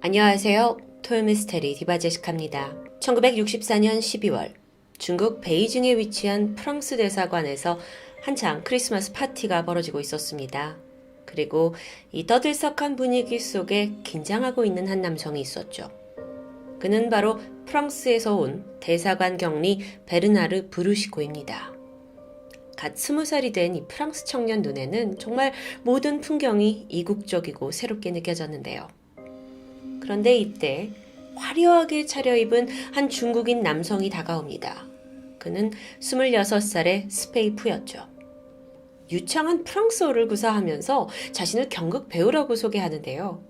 안녕하세요. 토요미스테리 디바제시카입니다. 1964년 12월 중국 베이징에 위치한 프랑스 대사관에서 한창 크리스마스 파티가 벌어지고 있었습니다. 그리고 이 떠들썩한 분위기 속에 긴장하고 있는 한 남성이 있었죠. 그는 바로 프랑스에서 온 대사관 경리 베르나르 브루시코입니다. 갓 20살이 된 이 프랑스 청년 눈에는 정말 모든 풍경이 이국적이고 새롭게 느껴졌는데요. 그런데 이때 화려하게 차려입은 한 중국인 남성이 다가옵니다. 그는 26살의 스페이프였죠. 유창한 프랑스어를 구사하면서 자신을 경극 배우라고 소개하는데요.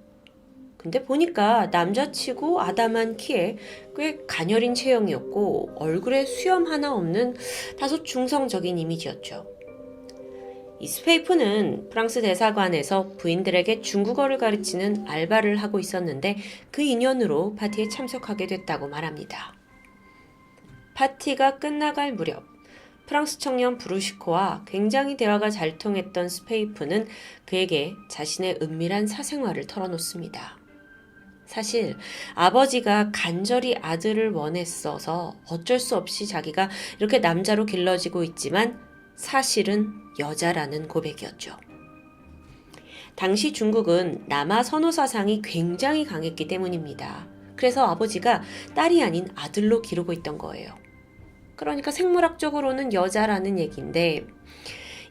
근데 보니까 남자치고 아담한 키에 꽤 가녀린 체형이었고 얼굴에 수염 하나 없는 다소 중성적인 이미지였죠. 이 스페이프는 프랑스 대사관에서 부인들에게 중국어를 가르치는 알바를 하고 있었는데 그 인연으로 파티에 참석하게 됐다고 말합니다. 파티가 끝나갈 무렵 프랑스 청년 브루시코와 굉장히 대화가 잘 통했던 스페이프는 그에게 자신의 은밀한 사생활을 털어놓습니다. 사실 아버지가 간절히 아들을 원했어서 어쩔 수 없이 자기가 이렇게 남자로 길러지고 있지만 사실은 여자라는 고백이었죠. 당시 중국은 남아 선호 사상이 굉장히 강했기 때문입니다. 그래서 아버지가 딸이 아닌 아들로 기르고 있던 거예요. 그러니까 생물학적으로는 여자라는 얘기인데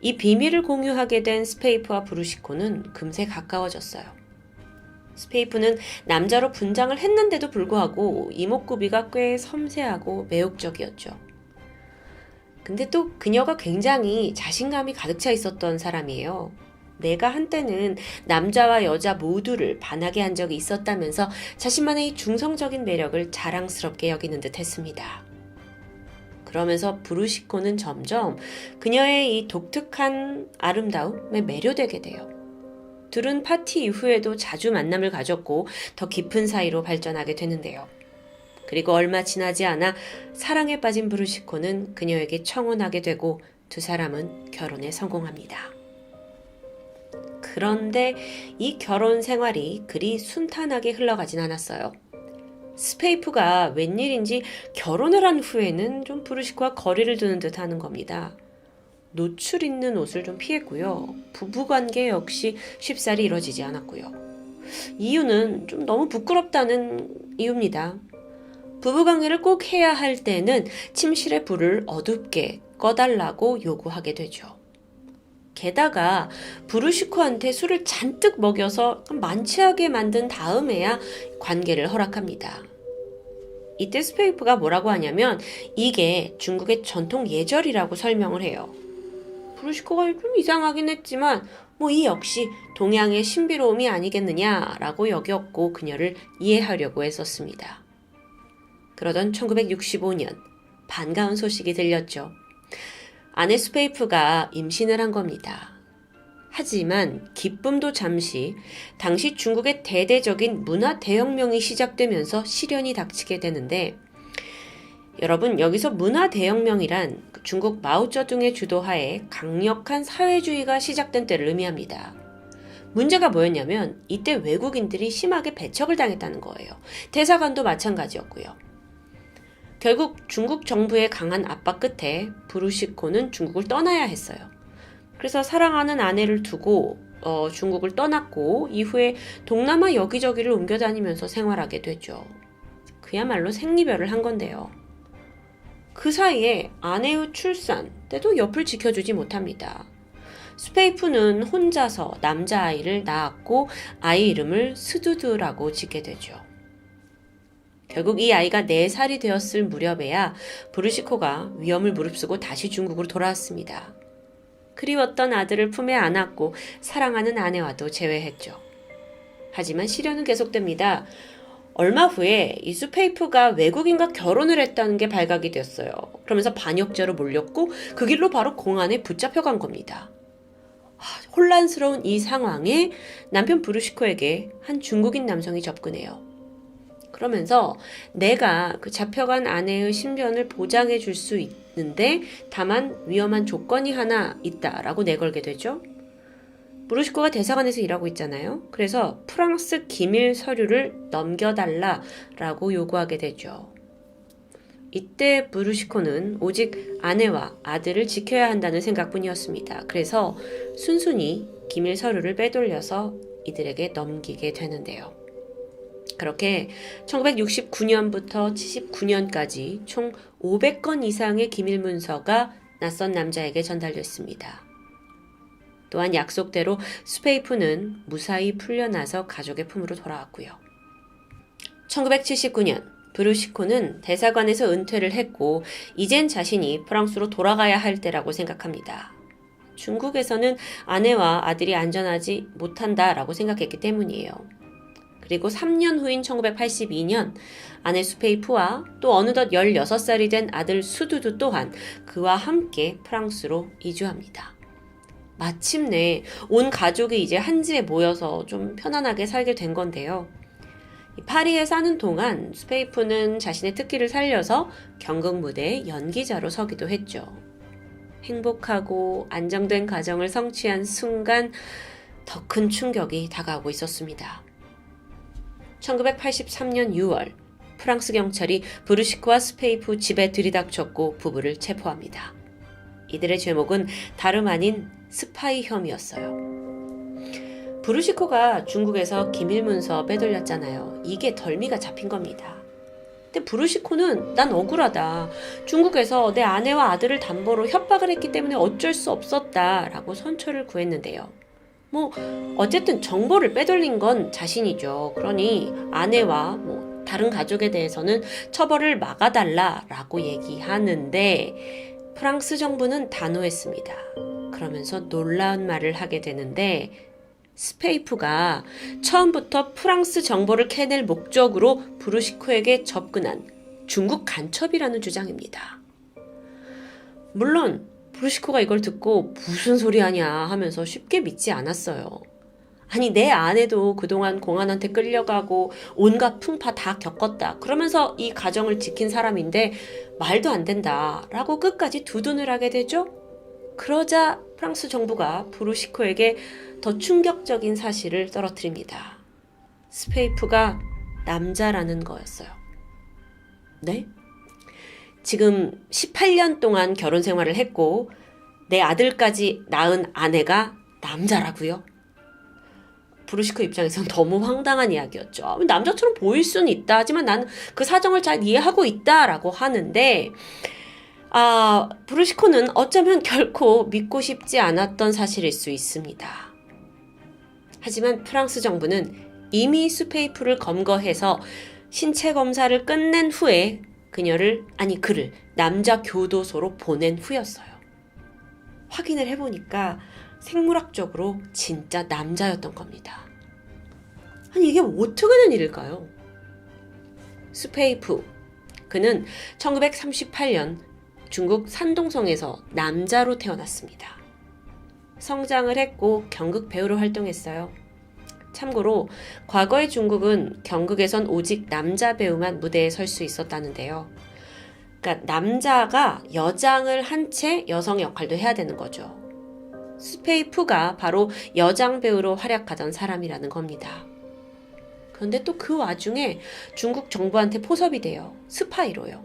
이 비밀을 공유하게 된 스페이프와 브루시코는 금세 가까워졌어요. 스페이프는 남자로 분장을 했는데도 불구하고 이목구비가 꽤 섬세하고 매혹적이었죠. 근데 또 그녀가 굉장히 자신감이 가득 차 있었던 사람이에요. 내가 한때는 남자와 여자 모두를 반하게 한 적이 있었다면서 자신만의 이 중성적인 매력을 자랑스럽게 여기는 듯 했습니다. 그러면서 브루시코는 점점 그녀의 이 독특한 아름다움에 매료되게 돼요. 둘은 파티 이후에도 자주 만남을 가졌고 더 깊은 사이로 발전하게 되는데요. 그리고 얼마 지나지 않아 사랑에 빠진 브루시코는 그녀에게 청혼하게 되고 두 사람은 결혼에 성공합니다. 그런데 이 결혼 생활이 그리 순탄하게 흘러가진 않았어요. 스페이프가 웬일인지 결혼을 한 후에는 좀 브루시코와 거리를 두는 듯 하는 겁니다. 노출 있는 옷을 좀 피했고요. 부부관계 역시 쉽사리 이뤄지지 않았고요. 이유는 좀 너무 부끄럽다는 이유입니다. 부부관계를 꼭 해야 할 때는 침실의 불을 어둡게 꺼달라고 요구하게 되죠. 게다가 브루시코한테 술을 잔뜩 먹여서 만취하게 만든 다음에야 관계를 허락합니다. 이때 스페이프가 뭐라고 하냐면 이게 중국의 전통 예절이라고 설명을 해요. 브루시코가 좀 이상하긴 했지만 이 역시 동양의 신비로움이 아니겠느냐라고 여겼고 그녀를 이해하려고 했었습니다. 그러던 1965년 반가운 소식이 들렸죠. 아내 스페이프가 임신을 한 겁니다. 하지만 기쁨도 잠시 당시 중국의 대대적인 문화 대혁명이 시작되면서 시련이 닥치게 되는데 여러분 여기서 문화 대혁명이란 중국 마오쩌둥의 주도하에 강력한 사회주의가 시작된 때를 의미합니다. 문제가 뭐였냐면 이때 외국인들이 심하게 배척을 당했다는 거예요. 대사관도 마찬가지였고요. 결국 중국 정부의 강한 압박 끝에 브루시코는 중국을 떠나야 했어요. 그래서 사랑하는 아내를 두고 중국을 떠났고 이후에 동남아 여기저기를 옮겨다니면서 생활하게 되죠. 그야말로 생리별을 한 건데요. 그 사이에 아내의 출산 때도 옆을 지켜주지 못합니다. 스페이프는 혼자서 남자아이를 낳았고 아이 이름을 스두드라고 짓게 되죠. 결국 이 아이가 4살이 되었을 무렵에야 브루시코가 위험을 무릅쓰고 다시 중국으로 돌아왔습니다. 그리웠던 아들을 품에 안았고 사랑하는 아내와도 재회했죠. 하지만 시련은 계속됩니다. 얼마 후에 이 스페이프가 외국인과 결혼을 했다는 게 발각이 됐어요. 그러면서 반역죄로 몰렸고 그 길로 바로 공안에 붙잡혀간 겁니다. 혼란스러운 이 상황에 남편 브루시코에게 한 중국인 남성이 접근해요. 그러면서 내가 그 잡혀간 아내의 신변을 보장해 줄 수 있는데 다만 위험한 조건이 하나 있다라고 내걸게 되죠. 브루시코가 대사관에서 일하고 있잖아요. 그래서 프랑스 기밀 서류를 넘겨달라라고 요구하게 되죠. 이때 브루시코는 오직 아내와 아들을 지켜야 한다는 생각뿐이었습니다. 그래서 순순히 기밀 서류를 빼돌려서 이들에게 넘기게 되는데요. 그렇게 1969년부터 79년까지 총 500건 이상의 기밀 문서가 낯선 남자에게 전달됐습니다. 또한 약속대로 스페이프는 무사히 풀려나서 가족의 품으로 돌아왔고요. 1979년 브루시코는 대사관에서 은퇴를 했고 이젠 자신이 프랑스로 돌아가야 할 때라고 생각합니다. 중국에서는 아내와 아들이 안전하지 못한다라고 생각했기 때문이에요. 그리고 3년 후인 1982년 아내 수페이프와 또 어느덧 16살이 된 아들 수두두 또한 그와 함께 프랑스로 이주합니다. 마침내 온 가족이 이제 한 집에 모여서 좀 편안하게 살게 된 건데요. 파리에 사는 동안 수페이프는 자신의 특기를 살려서 경극 무대의 연기자로 서기도 했죠. 행복하고 안정된 가정을 성취한 순간 더 큰 충격이 다가오고 있었습니다. 1983년 6월 프랑스 경찰이 브루시코와 스페이프 집에 들이닥쳤고 부부를 체포합니다. 이들의 죄목은 다름 아닌 스파이 혐의였어요. 브루시코가 중국에서 기밀문서 빼돌렸잖아요. 이게 덜미가 잡힌 겁니다. 근데 브루시코는 난 억울하다. 중국에서 내 아내와 아들을 담보로 협박을 했기 때문에 어쩔 수 없었다라고 선처를 구했는데요. 어쨌든 정보를 빼돌린 건 자신이죠. 그러니 아내와 다른 가족에 대해서는 처벌을 막아달라라고 얘기하는데 프랑스 정부는 단호했습니다. 그러면서 놀라운 말을 하게 되는데 스페이프가 처음부터 프랑스 정보를 캐낼 목적으로 브루시코에게 접근한 중국 간첩이라는 주장입니다. 물론 브루시코가 이걸 듣고 무슨 소리 하냐 하면서 쉽게 믿지 않았어요. 아니 내 아내도 그동안 공안한테 끌려가고 온갖 풍파 다 겪었다. 그러면서 이 가정을 지킨 사람인데 말도 안 된다라고 끝까지 두둔을 하게 되죠. 그러자 프랑스 정부가 브루시코에게 더 충격적인 사실을 떨어뜨립니다. 스페이프가 남자라는 거였어요. 네? 지금 18년 동안 결혼 생활을 했고 내 아들까지 낳은 아내가 남자라고요? 브루시코 입장에선 너무 황당한 이야기였죠. 남자처럼 보일 수는 있다. 하지만 나는 그 사정을 잘 이해하고 있다라고 하는데 브루시코는 어쩌면 결코 믿고 싶지 않았던 사실일 수 있습니다. 하지만 프랑스 정부는 이미 수페이프를 검거해서 신체 검사를 끝낸 후에 그를 남자 교도소로 보낸 후였어요. 확인을 해보니까 생물학적으로 진짜 남자였던 겁니다. 아니 이게 어떻게 된 일일까요? 스페이프, 그는 1938년 중국 산동성에서 남자로 태어났습니다. 성장을 했고 경극 배우로 활동했어요. 참고로 과거의 중국은 경극에선 오직 남자 배우만 무대에 설 수 있었다는데요. 그러니까 남자가 여장을 한 채 여성 역할도 해야 되는 거죠. 스페이프가 바로 여장 배우로 활약하던 사람이라는 겁니다. 그런데 또 그 와중에 중국 정부한테 포섭이 돼요. 스파이로요.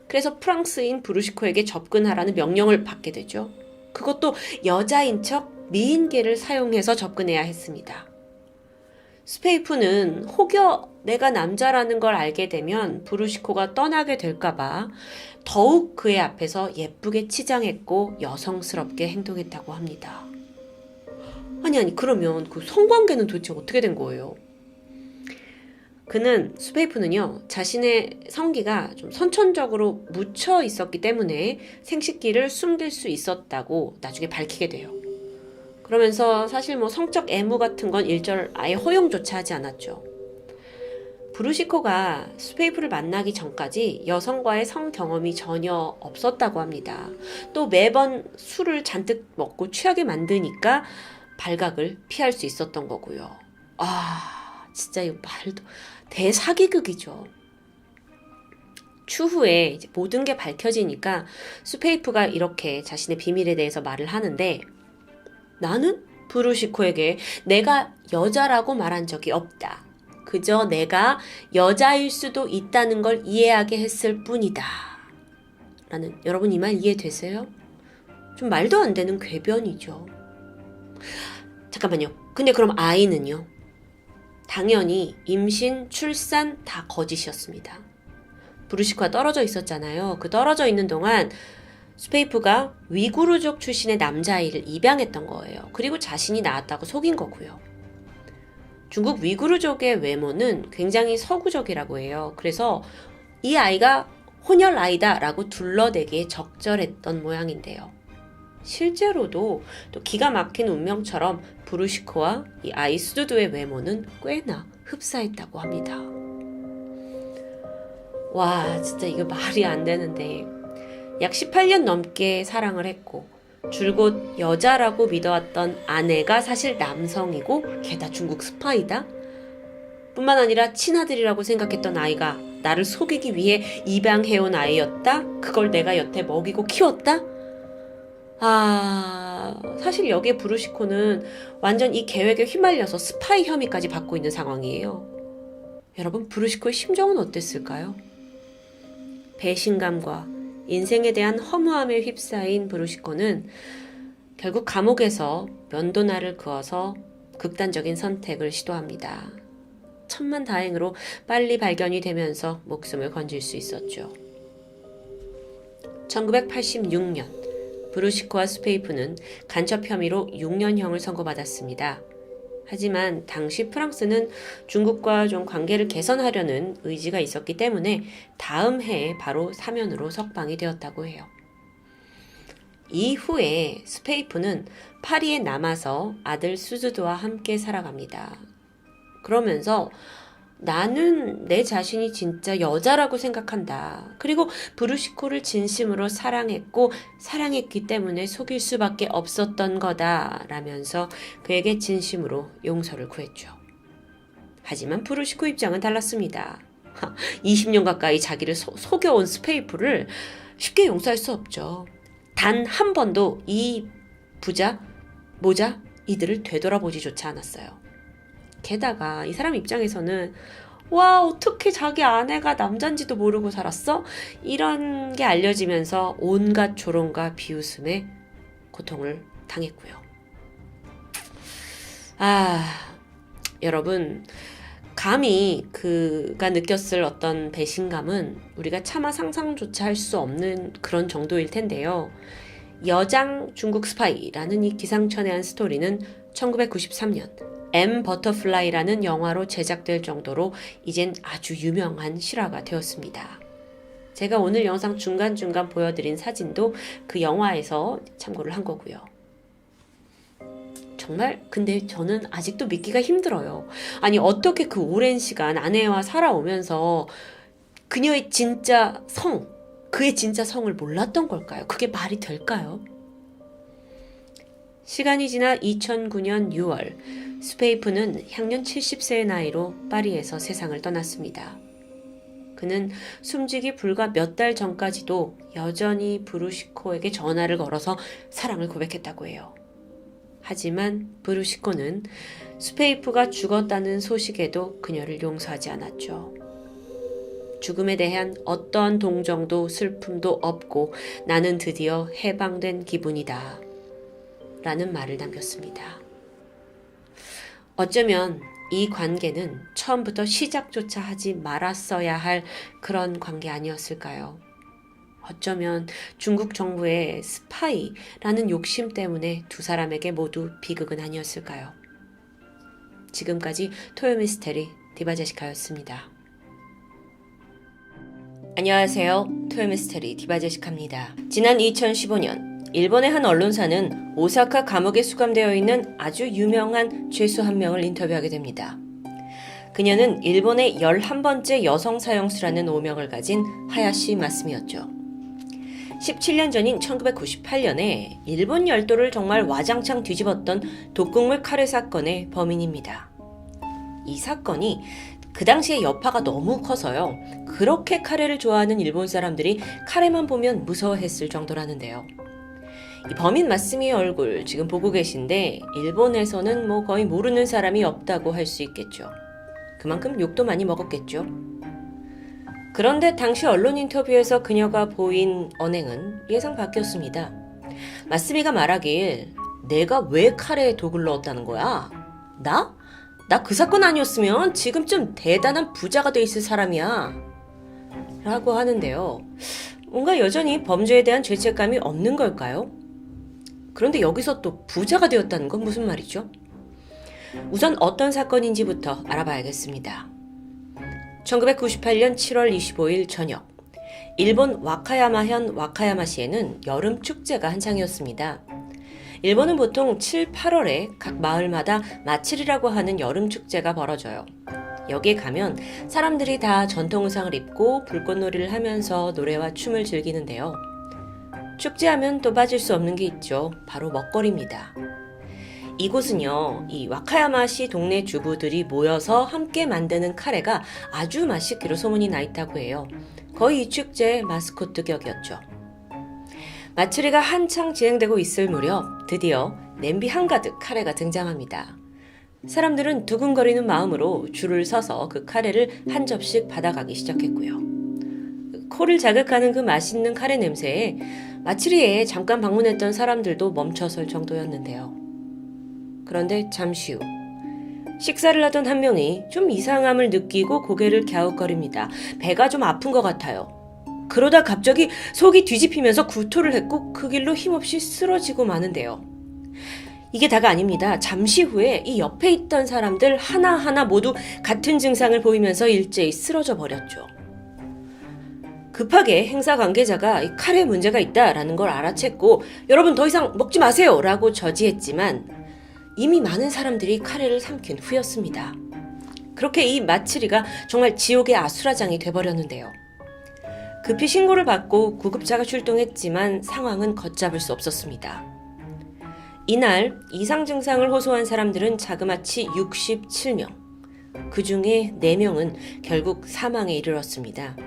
그래서 프랑스인 브루시코에게 접근하라는 명령을 받게 되죠. 그것도 여자인 척 미인계를 사용해서 접근해야 했습니다. 스페이프는 혹여 내가 남자라는 걸 알게 되면 브루시코가 떠나게 될까봐 더욱 그의 앞에서 예쁘게 치장했고 여성스럽게 행동했다고 합니다. 아니 그러면 그 성관계는 도대체 어떻게 된 거예요? 스페이프는요, 자신의 성기가 좀 선천적으로 묻혀 있었기 때문에 생식기를 숨길 수 있었다고 나중에 밝히게 돼요. 그러면서 사실 성적 애무 같은 건 일절 아예 허용조차 하지 않았죠. 브루시코가 스페이프를 만나기 전까지 여성과의 성 경험이 전혀 없었다고 합니다. 또 매번 술을 잔뜩 먹고 취하게 만드니까 발각을 피할 수 있었던 거고요. 진짜 이 말도 대사기극이죠. 추후에 이제 모든 게 밝혀지니까 스페이프가 이렇게 자신의 비밀에 대해서 말을 하는데 나는 브루시코에게 내가 여자라고 말한 적이 없다. 그저 내가 여자일 수도 있다는 걸 이해하게 했을 뿐이다. 라는, 여러분 이 말 이해되세요? 좀 말도 안 되는 궤변이죠. 잠깐만요. 근데 그럼 아이는요? 당연히 임신, 출산 다 거짓이었습니다. 브루시코가 떨어져 있었잖아요. 그 떨어져 있는 동안 스페이프가 위구르족 출신의 남자아이를 입양했던 거예요. 그리고 자신이 낳았다고 속인 거고요. 중국 위구르족의 외모는 굉장히 서구적이라고 해요. 그래서 이 아이가 혼혈 아이다 라고 둘러대기에 적절했던 모양인데요. 실제로도 또 기가 막힌 운명처럼 브루시코와 이 아이 수두두의 외모는 꽤나 흡사했다고 합니다. 와, 진짜 이거 말이 안 되는데 약 18년 넘게 사랑을 했고 줄곧 여자라고 믿어왔던 아내가 사실 남성이고 게다 중국 스파이다? 뿐만 아니라 친아들이라고 생각했던 아이가 나를 속이기 위해 입양해온 아이였다? 그걸 내가 여태 먹이고 키웠다? 사실 여기에 브루시코는 완전 이 계획에 휘말려서 스파이 혐의까지 받고 있는 상황이에요. 여러분, 브루시코의 심정은 어땠을까요? 배신감과 인생에 대한 허무함에 휩싸인 브루시코는 결국 감옥에서 면도날을 그어서 극단적인 선택을 시도합니다. 천만다행으로 빨리 발견이 되면서 목숨을 건질 수 있었죠. 1986년 브루시코와 스페이프는 간첩 혐의로 6년형을 선고받았습니다. 하지만 당시 프랑스는 중국과 좀 관계를 개선하려는 의지가 있었기 때문에 다음 해에 바로 사면으로 석방이 되었다고 해요. 이후에 스페이프는 파리에 남아서 아들 수즈드와 함께 살아갑니다. 그러면서 나는 내 자신이 진짜 여자라고 생각한다. 그리고 브루시코를 진심으로 사랑했고 사랑했기 때문에 속일 수밖에 없었던 거다. 라면서 그에게 진심으로 용서를 구했죠. 하지만 브루시코 입장은 달랐습니다. 20년 가까이 자기를 속여온 스페이프를 쉽게 용서할 수 없죠. 단 한 번도 이 부자, 모자, 이들을 되돌아보지조차 않았어요. 게다가 이 사람 입장에서는 와, 어떻게 자기 아내가 남잔지도 모르고 살았어? 이런 게 알려지면서 온갖 조롱과 비웃음에 고통을 당했고요. 여러분, 감히 그가 느꼈을 어떤 배신감은 우리가 차마 상상조차 할 수 없는 그런 정도일 텐데요. 여장 중국 스파이라는 이 기상천외한 스토리는 1993년 M 버터플라이라는 영화로 제작될 정도로 이젠 아주 유명한 실화가 되었습니다. 제가 오늘 영상 중간중간 보여드린 사진도 그 영화에서 참고를 한 거고요. 정말 근데 저는 아직도 믿기가 힘들어요. 아니, 어떻게 그 오랜 시간 아내와 살아오면서 그녀의 진짜 그의 진짜 성을 몰랐던 걸까요? 그게 말이 될까요? 시간이 지나 2009년 6월 스페이프는 향년 70세의 나이로 파리에서 세상을 떠났습니다. 그는 숨지기 불과 몇 달 전까지도 여전히 브루시코에게 전화를 걸어서 사랑을 고백했다고 해요. 하지만 브루시코는 스페이프가 죽었다는 소식에도 그녀를 용서하지 않았죠. 죽음에 대한 어떠한 동정도 슬픔도 없고 나는 드디어 해방된 기분이다. 라는 말을 남겼습니다. 어쩌면 이 관계는 처음부터 시작조차 하지 말았어야 할 그런 관계 아니었을까요? 어쩌면 중국 정부의 스파이라는 욕심 때문에 두 사람에게 모두 비극은 아니었을까요? 지금까지 토요미스테리 디바제시카였습니다. 안녕하세요. 토요미스테리 디바제시카입니다. 지난 2015년 일본의 한 언론사는 오사카 감옥에 수감되어 있는 아주 유명한 죄수 한 명을 인터뷰하게 됩니다. 그녀는 일본의 11번째 여성 사형수라는 오명을 가진 하야시 마스미였죠. 17년 전인 1998년에 일본 열도를 정말 와장창 뒤집었던 독극물 카레 사건의 범인입니다. 이 사건이 그 당시에 여파가 너무 커서요. 그렇게 카레를 좋아하는 일본 사람들이 카레만 보면 무서워했을 정도라는데요. 이 범인 마스미의 얼굴 지금 보고 계신데 일본에서는 뭐 거의 모르는 사람이 없다고 할 수 있겠죠. 그만큼 욕도 많이 먹었겠죠. 그런데 당시 언론 인터뷰에서 그녀가 보인 언행은 예상 밖이었습니다. 마스미가 말하길 내가 왜 카레에 독을 넣었다는 거야? 나? 나 그 사건 아니었으면 지금쯤 대단한 부자가 돼 있을 사람이야. 라고 하는데요. 뭔가 여전히 범죄에 대한 죄책감이 없는 걸까요? 그런데 여기서 또 부자가 되었다는 건 무슨 말이죠? 우선 어떤 사건인지부터 알아봐야겠습니다. 1998년 7월 25일 저녁, 일본 와카야마현 와카야마시에는 여름 축제가 한창이었습니다. 일본은 보통 7, 8월에 각 마을마다 마츠리라고 하는 여름 축제가 벌어져요. 여기에 가면 사람들이 다 전통 의상을 입고 불꽃놀이를 하면서 노래와 춤을 즐기는데요. 축제하면 또 빠질 수 없는 게 있죠. 바로 먹거리입니다. 이곳은요, 이 와카야마시 동네 주부들이 모여서 함께 만드는 카레가 아주 맛있기로 소문이 나 있다고 해요. 거의 이 축제의 마스코트 격이었죠. 마츠리가 한창 진행되고 있을 무렵 드디어 냄비 한가득 카레가 등장합니다. 사람들은 두근거리는 마음으로 줄을 서서 그 카레를 한 접씩 받아가기 시작했고요. 코를 자극하는 그 맛있는 카레 냄새에 마츠리에 잠깐 방문했던 사람들도 멈춰설 정도였는데요. 그런데 잠시 후 식사를 하던 한 명이 좀 이상함을 느끼고 고개를 갸웃거립니다. 배가 좀 아픈 것 같아요. 그러다 갑자기 속이 뒤집히면서 구토를 했고 그 길로 힘없이 쓰러지고 마는데요. 이게 다가 아닙니다. 잠시 후에 이 옆에 있던 사람들 하나하나 모두 같은 증상을 보이면서 일제히 쓰러져 버렸죠. 급하게 행사 관계자가 카레에 문제가 있다라는 걸 알아챘고 여러분 더 이상 먹지 마세요 라고 저지했지만 이미 많은 사람들이 카레를 삼킨 후였습니다. 그렇게 이 마츠리가 정말 지옥의 아수라장이 돼버렸는데요. 급히 신고를 받고 구급차가 출동했지만 상황은 걷잡을 수 없었습니다. 이날 이상 증상을 호소한 사람들은 자그마치 67명. 그 중에 4명은 결국 사망에 이르렀습니다.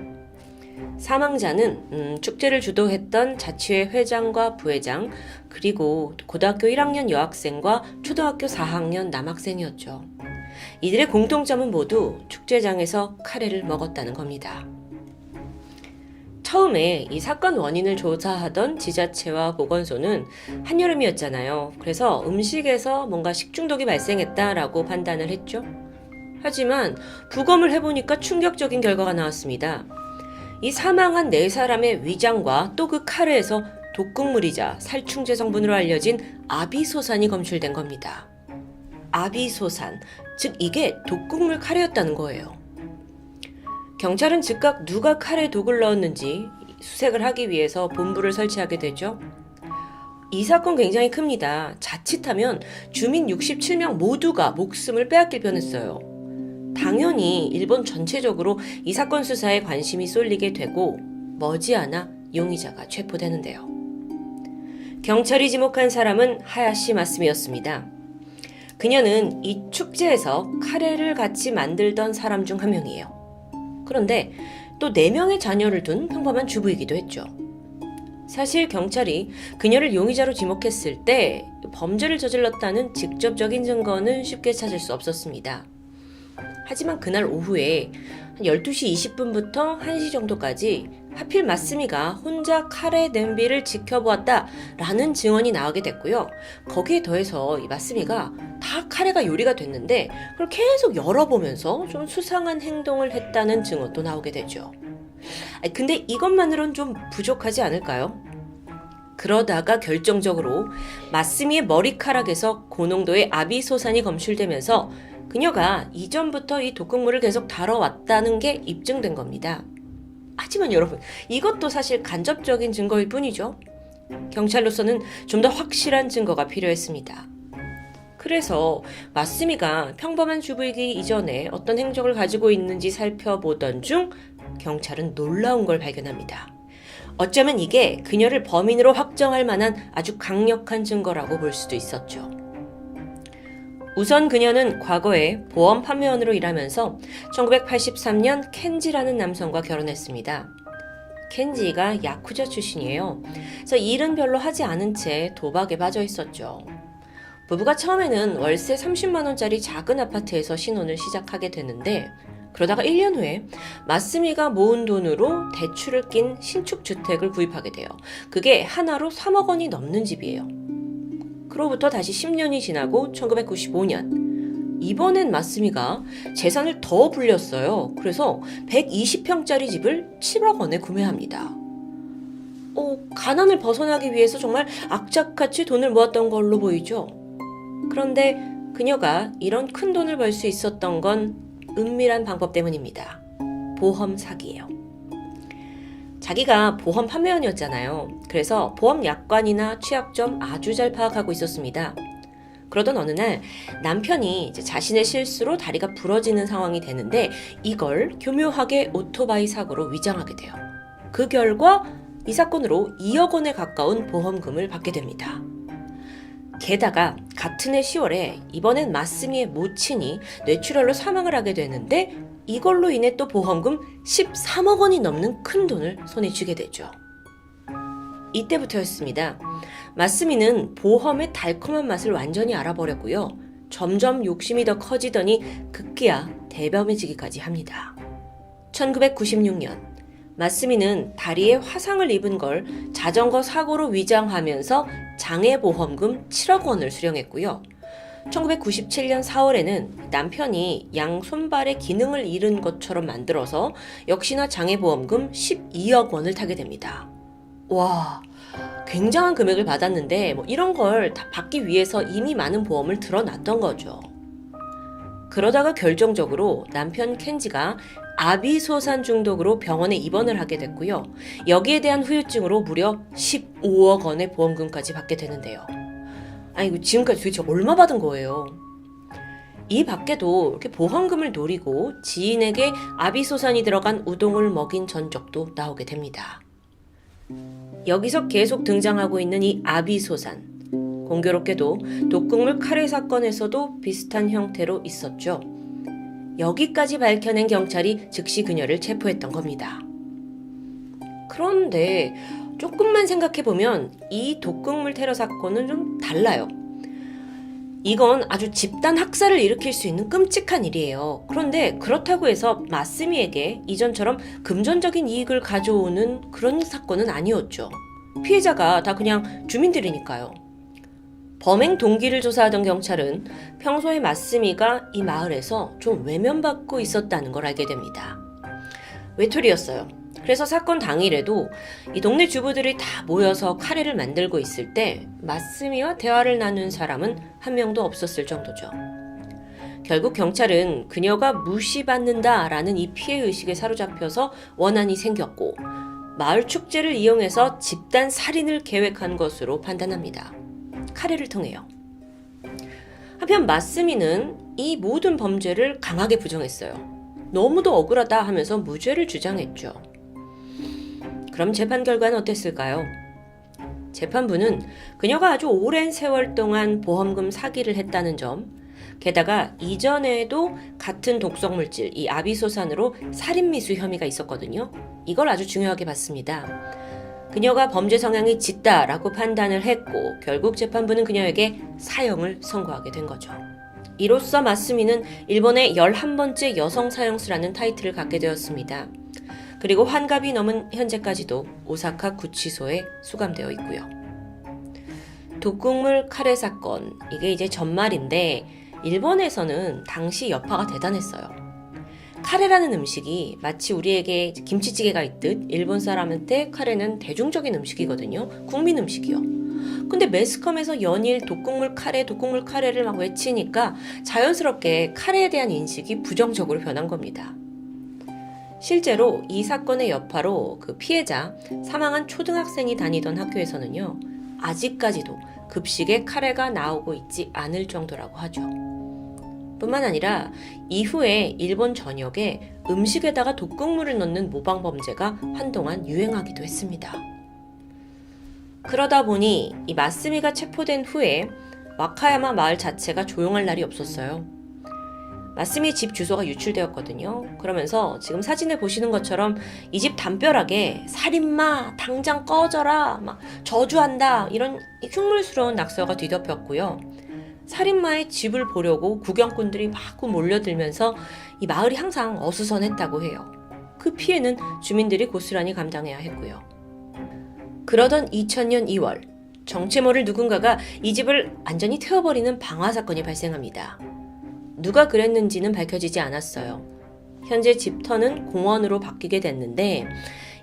사망자는 축제를 주도했던 자치회 회장과 부회장, 그리고 고등학교 1학년 여학생과 초등학교 4학년 남학생이었죠. 이들의 공통점은 모두 축제장에서 카레를 먹었다는 겁니다. 처음에 이 사건 원인을 조사하던 지자체와 보건소는 한여름이었잖아요. 그래서 음식에서 뭔가 식중독이 발생했다라고 판단을 했죠. 하지만 부검을 해보니까 충격적인 결과가 나왔습니다. 이 사망한 4사람의 위장과 또 그 카레에서 독극물이자 살충제 성분으로 알려진 아비소산이 검출된 겁니다. 아비소산, 즉 이게 독극물 카레였다는 거예요. 경찰은 즉각 누가 카레에 독을 넣었는지 수색을 하기 위해서 본부를 설치하게 되죠. 이 사건 굉장히 큽니다. 자칫하면 주민 67명 모두가 목숨을 빼앗길 뻔했어요. 당연히 일본 전체적으로 이 사건 수사에 관심이 쏠리게 되고 머지않아 용의자가 체포되는데요. 경찰이 지목한 사람은 하야시 마스미였습니다. 그녀는 이 축제에서 카레를 같이 만들던 사람 중 한 명이에요. 그런데 또 4명의 자녀를 둔 평범한 주부이기도 했죠. 사실 경찰이 그녀를 용의자로 지목했을 때 범죄를 저질렀다는 직접적인 증거는 쉽게 찾을 수 없었습니다. 하지만 그날 오후에 한 12시 20분부터 1시 정도까지 하필 마스미가 혼자 카레 냄비를 지켜보았다라는 증언이 나오게 됐고요. 거기에 더해서 이 마스미가 다 카레가 요리가 됐는데 그걸 계속 열어보면서 좀 수상한 행동을 했다는 증언도 나오게 되죠. 근데 이것만으로는 좀 부족하지 않을까요? 그러다가 결정적으로 마스미의 머리카락에서 고농도의 아비소산이 검출되면서 그녀가 이전부터 이 독극물을 계속 다뤄왔다는 게 입증된 겁니다. 하지만 여러분, 이것도 사실 간접적인 증거일 뿐이죠. 경찰로서는 좀 더 확실한 증거가 필요했습니다. 그래서 마스미가 평범한 주부이기 이전에 어떤 행적을 가지고 있는지 살펴보던 중 경찰은 놀라운 걸 발견합니다. 어쩌면 이게 그녀를 범인으로 확정할 만한 아주 강력한 증거라고 볼 수도 있었죠. 우선 그녀는 과거에 보험 판매원으로 일하면서 1983년 켄지라는 남성과 결혼했습니다. 켄지가 야쿠자 출신이에요. 그래서 일은 별로 하지 않은 채 도박에 빠져 있었죠. 부부가 처음에는 월세 30만 원짜리 작은 아파트에서 신혼을 시작하게 되는데 그러다가 1년 후에 마스미가 모은 돈으로 대출을 낀 신축 주택을 구입하게 돼요. 그게 하나로 3억 원이 넘는 집이에요. 그로부터 다시 10년이 지나고 1995년 이번엔 마스미가 재산을 더 불렸어요. 그래서 120평짜리 집을 7억 원에 구매합니다. 가난을 벗어나기 위해서 정말 악착같이 돈을 모았던 걸로 보이죠. 그런데 그녀가 이런 큰 돈을 벌 수 있었던 건 은밀한 방법 때문입니다. 보험 사기예요. 자기가 보험 판매원이었잖아요. 그래서 보험 약관이나 취약점 아주 잘 파악하고 있었습니다. 그러던 어느 날 남편이 자신의 실수로 다리가 부러지는 상황이 되는데 이걸 교묘하게 오토바이 사고로 위장하게 돼요. 그 결과 이 사건으로 2억 원에 가까운 보험금을 받게 됩니다. 게다가 같은 해 10월에 이번엔 마스미의 모친이 뇌출혈로 사망을 하게 되는데 이걸로 인해 또 보험금 13억 원이 넘는 큰 돈을 손에 쥐게 되죠. 이때부터였습니다. 마스미는 보험의 달콤한 맛을 완전히 알아버렸고요. 점점 욕심이 더 커지더니 급기야 대범해지기까지 합니다. 1996년 마스미는 다리에 화상을 입은 걸 자전거 사고로 위장하면서 장애보험금 7억 원을 수령했고요. 1997년 4월에는 남편이 양 손발의 기능을 잃은 것처럼 만들어서 역시나 장애보험금 12억 원을 타게 됩니다. 와, 굉장한 금액을 받았는데 이런 걸 다 받기 위해서 이미 많은 보험을 들어놨던 거죠. 그러다가 결정적으로 남편 켄지가 아비소산 중독으로 병원에 입원을 하게 됐고요. 여기에 대한 후유증으로 무려 15억 원의 보험금까지 받게 되는데요. 아니, 지금까지 도대체 얼마 받은 거예요? 이 밖에도 이렇게 보험금을 노리고 지인에게 아비소산이 들어간 우동을 먹인 전적도 나오게 됩니다. 여기서 계속 등장하고 있는 이 아비소산. 공교롭게도 독극물 카레 사건에서도 비슷한 형태로 있었죠. 여기까지 밝혀낸 경찰이 즉시 그녀를 체포했던 겁니다. 그런데 조금만 생각해보면 이 독극물 테러 사건은 좀 달라요. 이건 아주 집단 학살을 일으킬 수 있는 끔찍한 일이에요. 그런데 그렇다고 해서 마스미에게 이전처럼 금전적인 이익을 가져오는 그런 사건은 아니었죠. 피해자가 다 그냥 주민들이니까요. 범행 동기를 조사하던 경찰은 평소에 마스미가 이 마을에서 좀 외면받고 있었다는 걸 알게 됩니다. 외톨이였어요. 그래서 사건 당일에도 이 동네 주부들이 다 모여서 카레를 만들고 있을 때 마스미와 대화를 나눈 사람은 한 명도 없었을 정도죠. 결국 경찰은 그녀가 무시받는다라는 이 피해의식에 사로잡혀서 원한이 생겼고 마을 축제를 이용해서 집단 살인을 계획한 것으로 판단합니다. 카레를 통해요. 한편 마스미는 이 모든 범죄를 강하게 부정했어요. 너무도 억울하다 하면서 무죄를 주장했죠. 그럼 재판 결과는 어땠을까요? 재판부는 그녀가 아주 오랜 세월 동안 보험금 사기를 했다는 점, 게다가 이전에도 같은 독성물질, 이 아비소산으로 살인미수 혐의가 있었거든요. 이걸 아주 중요하게 봤습니다. 그녀가 범죄 성향이 짙다라고 판단을 했고 결국 재판부는 그녀에게 사형을 선고하게 된 거죠. 이로써 마스미는 일본의 11번째 여성 사형수라는 타이틀을 갖게 되었습니다. 그리고 환갑이 넘은 현재까지도 오사카 구치소에 수감되어 있고요. 독극물 카레 사건, 이게 이제 전말인데 일본에서는 당시 여파가 대단했어요. 카레라는 음식이 마치 우리에게 김치찌개가 있듯 일본 사람한테 카레는 대중적인 음식이거든요. 국민 음식이요. 근데 매스컴에서 연일 독극물 카레를 막 외치니까 자연스럽게 카레에 대한 인식이 부정적으로 변한 겁니다. 실제로 이 사건의 여파로 그 피해자, 사망한 초등학생이 다니던 학교에서는요, 아직까지도 급식에 카레가 나오고 있지 않을 정도라고 하죠. 뿐만 아니라 이후에 일본 전역에 음식에다가 독극물을 넣는 모방범죄가 한동안 유행하기도 했습니다. 그러다 보니 이 마스미가 체포된 후에 와카야마 마을 자체가 조용할 날이 없었어요. 마스미의 집 주소가 유출되었거든요. 그러면서 지금 사진을 보시는 것처럼 이 집 담벼락에 살인마 당장 꺼져라 막 저주한다 이런 흉물스러운 낙서가 뒤덮였고요. 살인마의 집을 보려고 구경꾼들이 마구 몰려들면서 이 마을이 항상 어수선했다고 해요. 그 피해는 주민들이 고스란히 감당해야 했고요. 그러던 2000년 2월 정체 모를 누군가가 이 집을 완전히 태워버리는 방화 사건이 발생합니다. 누가 그랬는지는 밝혀지지 않았어요. 현재 집터는 공원으로 바뀌게 됐는데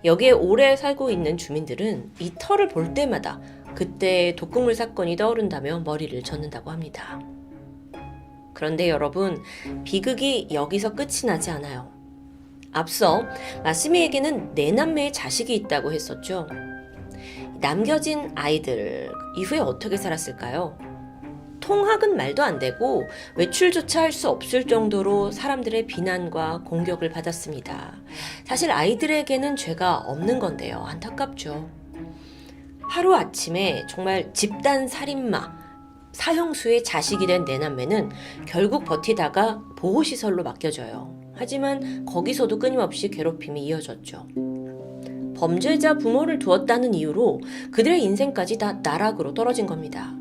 여기에 오래 살고 있는 주민들은 이 터를 볼 때마다 그때의 독극물 사건이 떠오른다며 머리를 젓는다고 합니다. 그런데 여러분, 비극이 여기서 끝이 나지 않아요. 앞서 마스미에게는 4남매의 자식이 있다고 했었죠. 남겨진 아이들 이후에 어떻게 살았을까요? 통학은 말도 안 되고 외출조차 할 수 없을 정도로 사람들의 비난과 공격을 받았습니다. 사실 아이들에게는 죄가 없는 건데요. 안타깝죠. 하루아침에 정말 집단 살인마, 사형수의 자식이 된 4남매는 결국 버티다가 보호시설로 맡겨져요. 하지만 거기서도 끊임없이 괴롭힘이 이어졌죠. 범죄자 부모를 두었다는 이유로 그들의 인생까지 다 나락으로 떨어진 겁니다.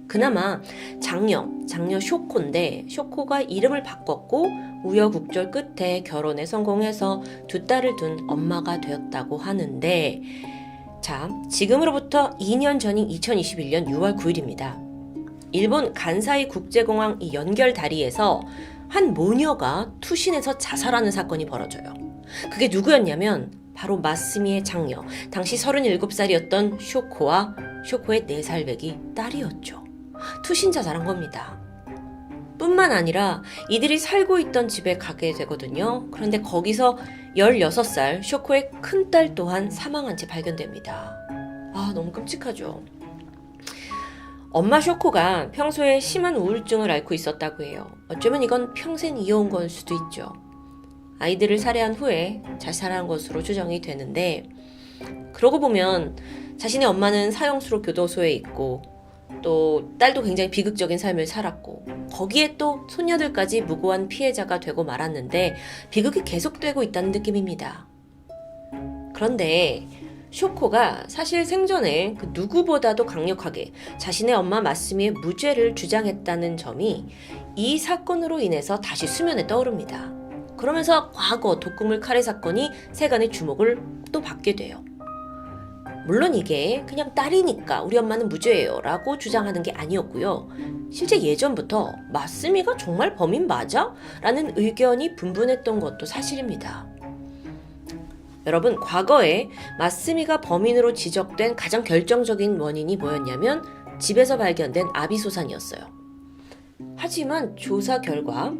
그나마 장녀 쇼코인데 쇼코가 이름을 바꿨고 우여곡절 끝에 결혼에 성공해서 2딸을 둔 엄마가 되었다고 하는데 자, 지금으로부터 2년 전인 2021년 6월 9일입니다. 일본 간사이 국제공항 이 연결 다리에서 한 모녀가 투신해서 자살하는 사건이 벌어져요. 그게 누구였냐면 바로 마스미의 장녀, 당시 37살이었던 쇼코와 쇼코의 4살 배기 딸이었죠. 투신 자살한 겁니다. 뿐만 아니라 이들이 살고 있던 집에 가게 되거든요. 그런데 거기서 16살 쇼코의 큰딸 또한 사망한 채 발견됩니다. 아, 너무 끔찍하죠. 엄마 쇼코가 평소에 심한 우울증을 앓고 있었다고 해요. 어쩌면 이건 평생 이어온 걸 수도 있죠. 아이들을 살해한 후에 자살한 것으로 추정이 되는데 그러고 보면 자신의 엄마는 사형수로 교도소에 있고 또 딸도 굉장히 비극적인 삶을 살았고 거기에 또 손녀들까지 무고한 피해자가 되고 말았는데 비극이 계속되고 있다는 느낌입니다. 그런데 쇼코가 사실 생전에 그 누구보다도 강력하게 자신의 엄마 마스미의 무죄를 주장했다는 점이 이 사건으로 인해서 다시 수면에 떠오릅니다. 그러면서 과거 독극물 칼해 사건이 세간의 주목을 또 받게 돼요. 물론 이게 그냥 딸이니까 우리 엄마는 무죄예요 라고 주장하는 게 아니었고요. 실제 예전부터 마스미가 정말 범인 맞아? 라는 의견이 분분했던 것도 사실입니다. 여러분, 과거에 마스미가 범인으로 지적된 가장 결정적인 원인이 뭐였냐면 집에서 발견된 아비소산이었어요. 하지만 조사 결과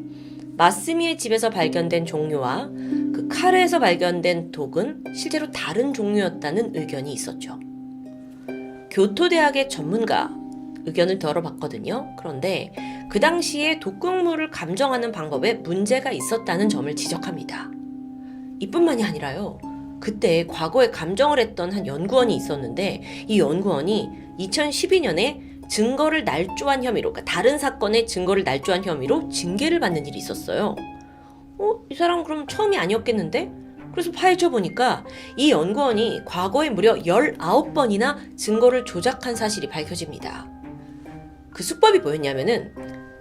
마스미의 집에서 발견된 종류와 그 카레에서 발견된 독은 실제로 다른 종류였다는 의견이 있었죠. 교토대학의 전문가 의견을 들어봤거든요. 그런데 그 당시에 독극물을 감정하는 방법에 문제가 있었다는 점을 지적합니다. 이뿐만이 아니라요. 그때 과거에 감정을 했던 한 연구원이 있었는데 이 연구원이 2012년에 증거를 날조한 혐의로, 그러니까 다른 사건의 증거를 날조한 혐의로 징계를 받는 일이 있었어요. 이 사람 그럼 처음이 아니었겠는데? 그래서 파헤쳐 보니까 이 연구원이 과거에 무려 19번이나 증거를 조작한 사실이 밝혀집니다. 그 수법이 뭐였냐면은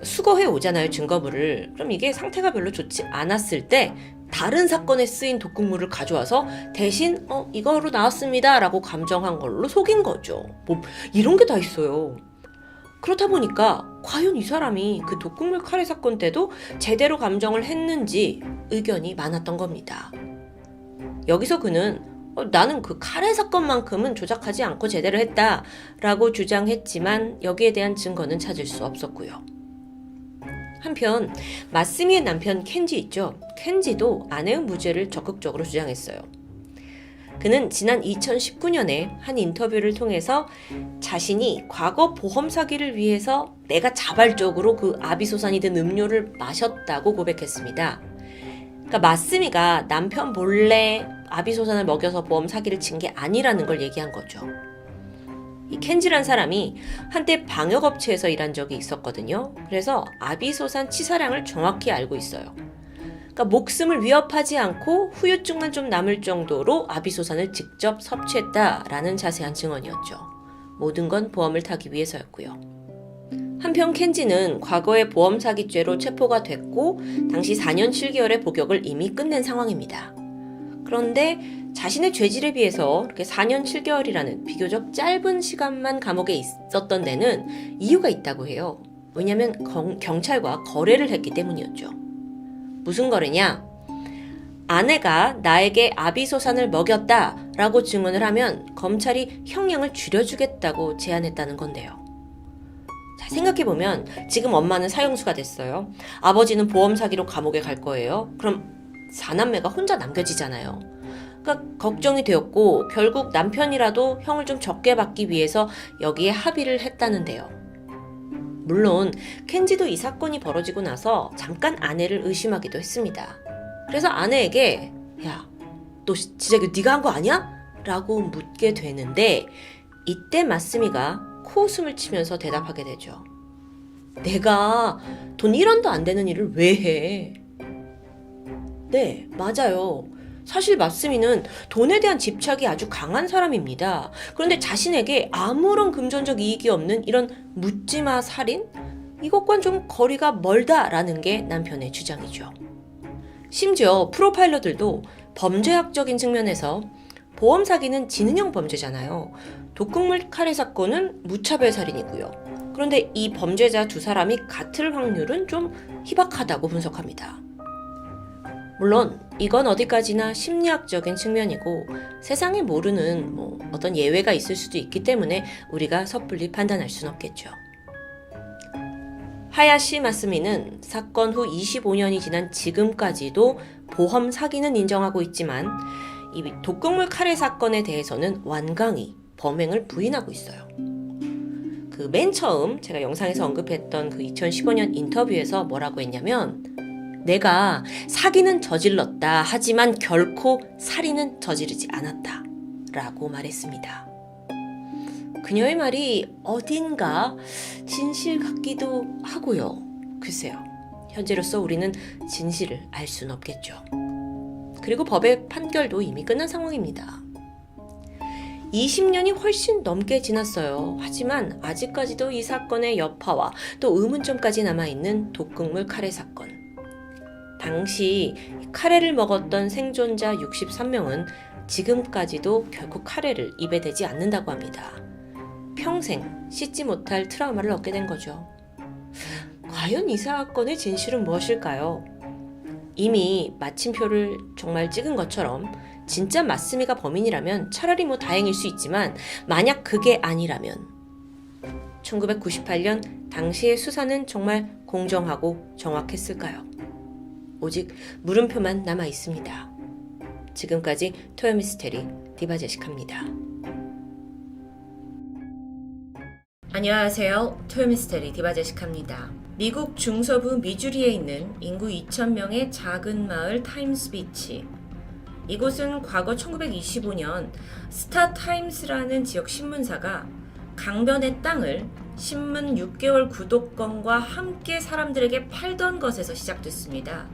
수거해 오잖아요, 증거물을. 그럼 이게 상태가 별로 좋지 않았을 때 다른 사건에 쓰인 독극물을 가져와서 대신 이거로 나왔습니다 라고 감정한 걸로 속인 거죠. 뭐 이런 게 다 있어요. 그렇다 보니까 과연 이 사람이 그 독극물 칼해 사건 때도 제대로 감정을 했는지 의견이 많았던 겁니다. 여기서 그는 나는 그 칼해 사건만큼은 조작하지 않고 제대로 했다라고 주장했지만 여기에 대한 증거는 찾을 수 없었고요. 한편 마스미의 남편 켄지 있죠. 켄지도 아내의 무죄를 적극적으로 주장했어요. 그는 지난 2019년에 한 인터뷰를 통해서 자신이 과거 보험 사기를 위해서 내가 자발적으로 그 아비소산이 든 음료를 마셨다고 고백했습니다. 그러니까 마스미가 남편 몰래 아비소산을 먹여서 보험 사기를 친 게 아니라는 걸 얘기한 거죠. 이 켄지란 사람이 한때 방역업체에서 일한 적이 있었거든요. 그래서 아비소산 치사량을 정확히 알고 있어요. 그러니까 목숨을 위협하지 않고 후유증만 좀 남을 정도로 아비소산을 직접 섭취했다라는 자세한 증언이었죠. 모든 건 보험을 타기 위해서였고요. 한편 켄지는 과거의 보험 사기죄로 체포가 됐고 당시 4년 7개월의 복역을 이미 끝낸 상황입니다. 그런데 자신의 죄질에 비해서 이렇게 4년 7개월이라는 비교적 짧은 시간만 감옥에 있었던 데는 이유가 있다고 해요. 왜냐하면 경찰과 거래를 했기 때문이었죠. 무슨 거래냐? 아내가 나에게 아비소산을 먹였다라고 증언을 하면 검찰이 형량을 줄여주겠다고 제안했다는 건데요. 자, 생각해보면 지금 엄마는 사형수가 됐어요. 아버지는 보험 사기로 감옥에 갈 거예요. 그럼 4남매가 혼자 남겨지잖아요. 그러니까 걱정이 되었고 결국 남편이라도 형을 좀 적게 받기 위해서 여기에 합의를 했다는데요. 물론 켄지도 이 사건이 벌어지고 나서 잠깐 아내를 의심하기도 했습니다. 그래서 아내에게 야, 너 진짜 이거 네가 한 거 아니야? 라고 묻게 되는데 이때 마스미가 코웃음을 치면서 대답하게 되죠. 내가 돈 1원도 안 되는 일을 왜 해? 네, 맞아요. 사실 마스미는 돈에 대한 집착이 아주 강한 사람입니다. 그런데 자신에게 아무런 금전적 이익이 없는 이런 묻지마 살인? 이것과는 좀 거리가 멀다라는 게 남편의 주장이죠. 심지어 프로파일러들도 범죄학적인 측면에서 보험 사기는 지능형 범죄잖아요. 독극물 카레 사건은 무차별 살인이고요. 그런데 이 범죄자 두 사람이 같을 확률은 좀 희박하다고 분석합니다. 물론 이건 어디까지나 심리학적인 측면이고 세상에 모르는 어떤 예외가 있을 수도 있기 때문에 우리가 섣불리 판단할 수는 없겠죠. 하야시 마스미는 사건 후 25년이 지난 지금까지도 보험 사기는 인정하고 있지만 이 독극물 카레 사건에 대해서는 완강히 범행을 부인하고 있어요. 그 맨 처음 제가 영상에서 언급했던 그 2015년 인터뷰에서 뭐라고 했냐면 내가 사기는 저질렀다. 하지만 결코 살인은 저지르지 않았다. 라고 말했습니다. 그녀의 말이 어딘가 진실 같기도 하고요. 글쎄요. 현재로서 우리는 진실을 알 수는 없겠죠. 그리고 법의 판결도 이미 끝난 상황입니다. 20년이 훨씬 넘게 지났어요. 하지만 아직까지도 이 사건의 여파와 또 의문점까지 남아있는 독극물 카레 사건. 당시 카레를 먹었던 생존자 63명은 지금까지도 결코 카레를 입에 대지 않는다고 합니다. 평생 씻지 못할 트라우마를 얻게 된 거죠. 과연 이 사건의 진실은 무엇일까요? 이미 마침표를 정말 찍은 것처럼 진짜 마스미가 범인이라면 차라리 다행일 수 있지만 만약 그게 아니라면 1998년 당시의 수사는 정말 공정하고 정확했을까요? 오직 물음표만 남아 있습니다. 지금까지 토요미스테리 디바제시카입니다. 안녕하세요. 토요미스테리 디바제시카입니다. 미국 중서부 미주리에 있는 인구 2,000명의 작은 마을 타임스비치. 이곳은 과거 1925년 스타타임스라는 지역 신문사가 강변의 땅을 신문 6개월 구독권과 함께 사람들에게 팔던 것에서 시작됐습니다.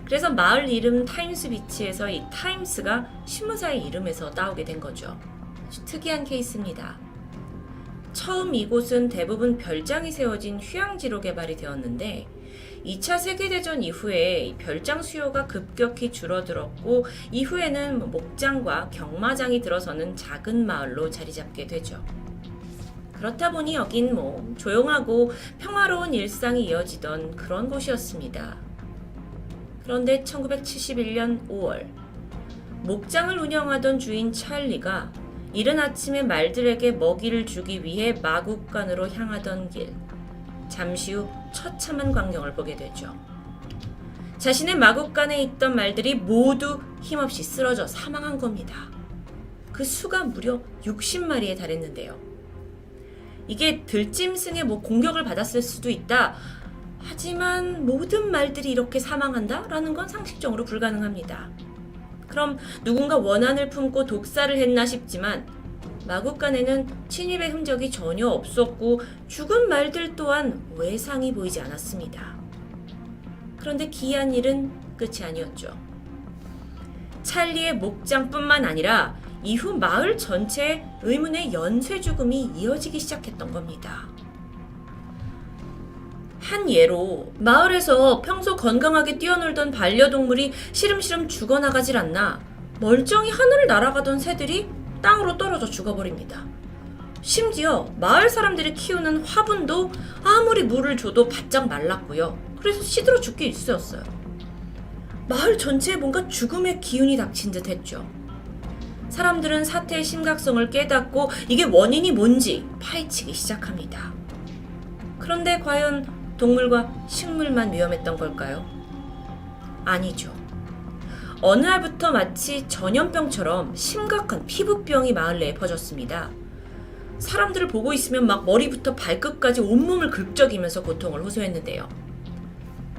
그래서 마을 이름 타임스비치에서 이 타임스가 신문사의 이름에서 따오게 된 거죠. 아주 특이한 케이스입니다. 처음 이곳은 대부분 별장이 세워진 휴양지로 개발이 되었는데 2차 세계대전 이후에 별장 수요가 급격히 줄어들었고 이후에는 목장과 경마장이 들어서는 작은 마을로 자리 잡게 되죠. 그렇다 보니 여긴 조용하고 평화로운 일상이 이어지던 그런 곳이었습니다. 그런데 1971년 5월 목장을 운영하던 주인 찰리가 이른 아침에 말들에게 먹이를 주기 위해 마국간으로 향하던 길, 잠시 후 처참한 광경을 보게 되죠. 자신의 마국간에 있던 말들이 모두 힘없이 쓰러져 사망한 겁니다. 그 수가 무려 60마리에 달했는데요. 이게 들짐승의 공격을 받았을 수도 있다. 하지만 모든 말들이 이렇게 사망한다? 라는 건 상식적으로 불가능합니다. 그럼 누군가 원한을 품고 독살을 했나 싶지만 마구간에는 침입의 흔적이 전혀 없었고 죽은 말들 또한 외상이 보이지 않았습니다. 그런데 기이한 일은 끝이 아니었죠. 찰리의 목장뿐만 아니라 이후 마을 전체에 의문의 연쇄 죽음이 이어지기 시작했던 겁니다. 한 예로 마을에서 평소 건강하게 뛰어놀던 반려동물이 시름시름 죽어나가질 않나 멀쩡히 하늘을 날아가던 새들이 땅으로 떨어져 죽어버립니다. 심지어 마을 사람들이 키우는 화분도 아무리 물을 줘도 바짝 말랐고요. 그래서 시들어 죽기 일쑤였어요. 마을 전체에 뭔가 죽음의 기운이 닥친 듯 했죠. 사람들은 사태의 심각성을 깨닫고 이게 원인이 뭔지 파헤치기 시작합니다. 그런데 과연 동물과 식물만 위험했던 걸까요? 아니죠. 어느 날부터 마치 전염병처럼 심각한 피부병이 마을 내에 퍼졌습니다. 사람들을 보고 있으면 막 머리부터 발끝까지 온몸을 긁적이면서 고통을 호소했는데요.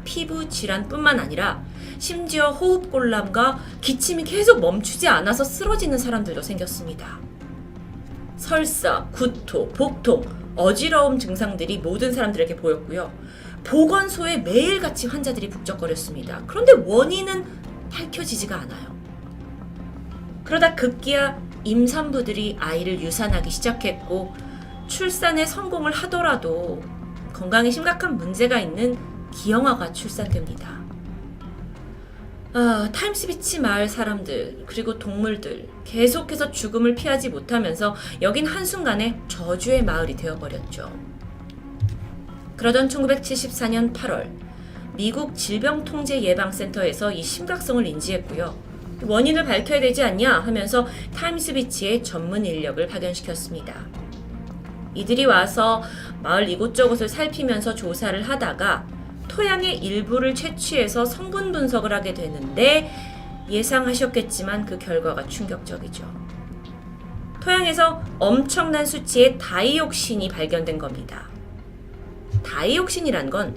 피부 질환뿐만 아니라 심지어 호흡곤란과 기침이 계속 멈추지 않아서 쓰러지는 사람들도 생겼습니다. 설사, 구토, 복통, 어지러움 증상들이 모든 사람들에게 보였고요. 보건소에 매일같이 환자들이 북적거렸습니다. 그런데 원인은 밝혀지지가 않아요. 그러다 급기야 임산부들이 아이를 유산하기 시작했고 출산에 성공을 하더라도 건강에 심각한 문제가 있는 기형아가 출산됩니다. 타임스비치 마을 사람들 그리고 동물들 계속해서 죽음을 피하지 못하면서 여긴 한순간에 저주의 마을이 되어버렸죠. 그러던 1974년 8월 미국 질병통제예방센터에서 이 심각성을 인지했고요. 원인을 밝혀야 되지 않냐 하면서 타임스비치의 전문 인력을 파견시켰습니다. 이들이 와서 마을 이곳저곳을 살피면서 조사를 하다가 토양의 일부를 채취해서 성분 분석을 하게 되는데 예상하셨겠지만 그 결과가 충격적이죠. 토양에서 엄청난 수치의 다이옥신이 발견된 겁니다. 다이옥신이란 건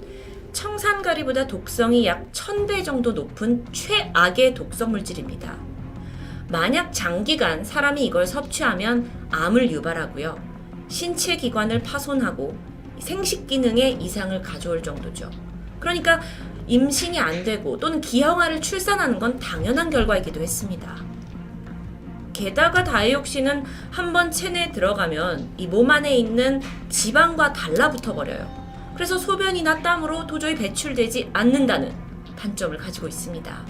청산가리보다 독성이 약 1000배 정도 높은 최악의 독성 물질입니다. 만약 장기간 사람이 이걸 섭취하면 암을 유발하고요. 신체 기관을 파손하고 생식 기능에 이상을 가져올 정도죠. 그러니까 임신이 안 되고 또는 기형아를 출산하는 건 당연한 결과이기도 했습니다. 게다가 다이옥신은 한번 체내에 들어가면 이 몸 안에 있는 지방과 달라붙어 버려요. 그래서 소변이나 땀으로 도저히 배출되지 않는다는 단점을 가지고 있습니다.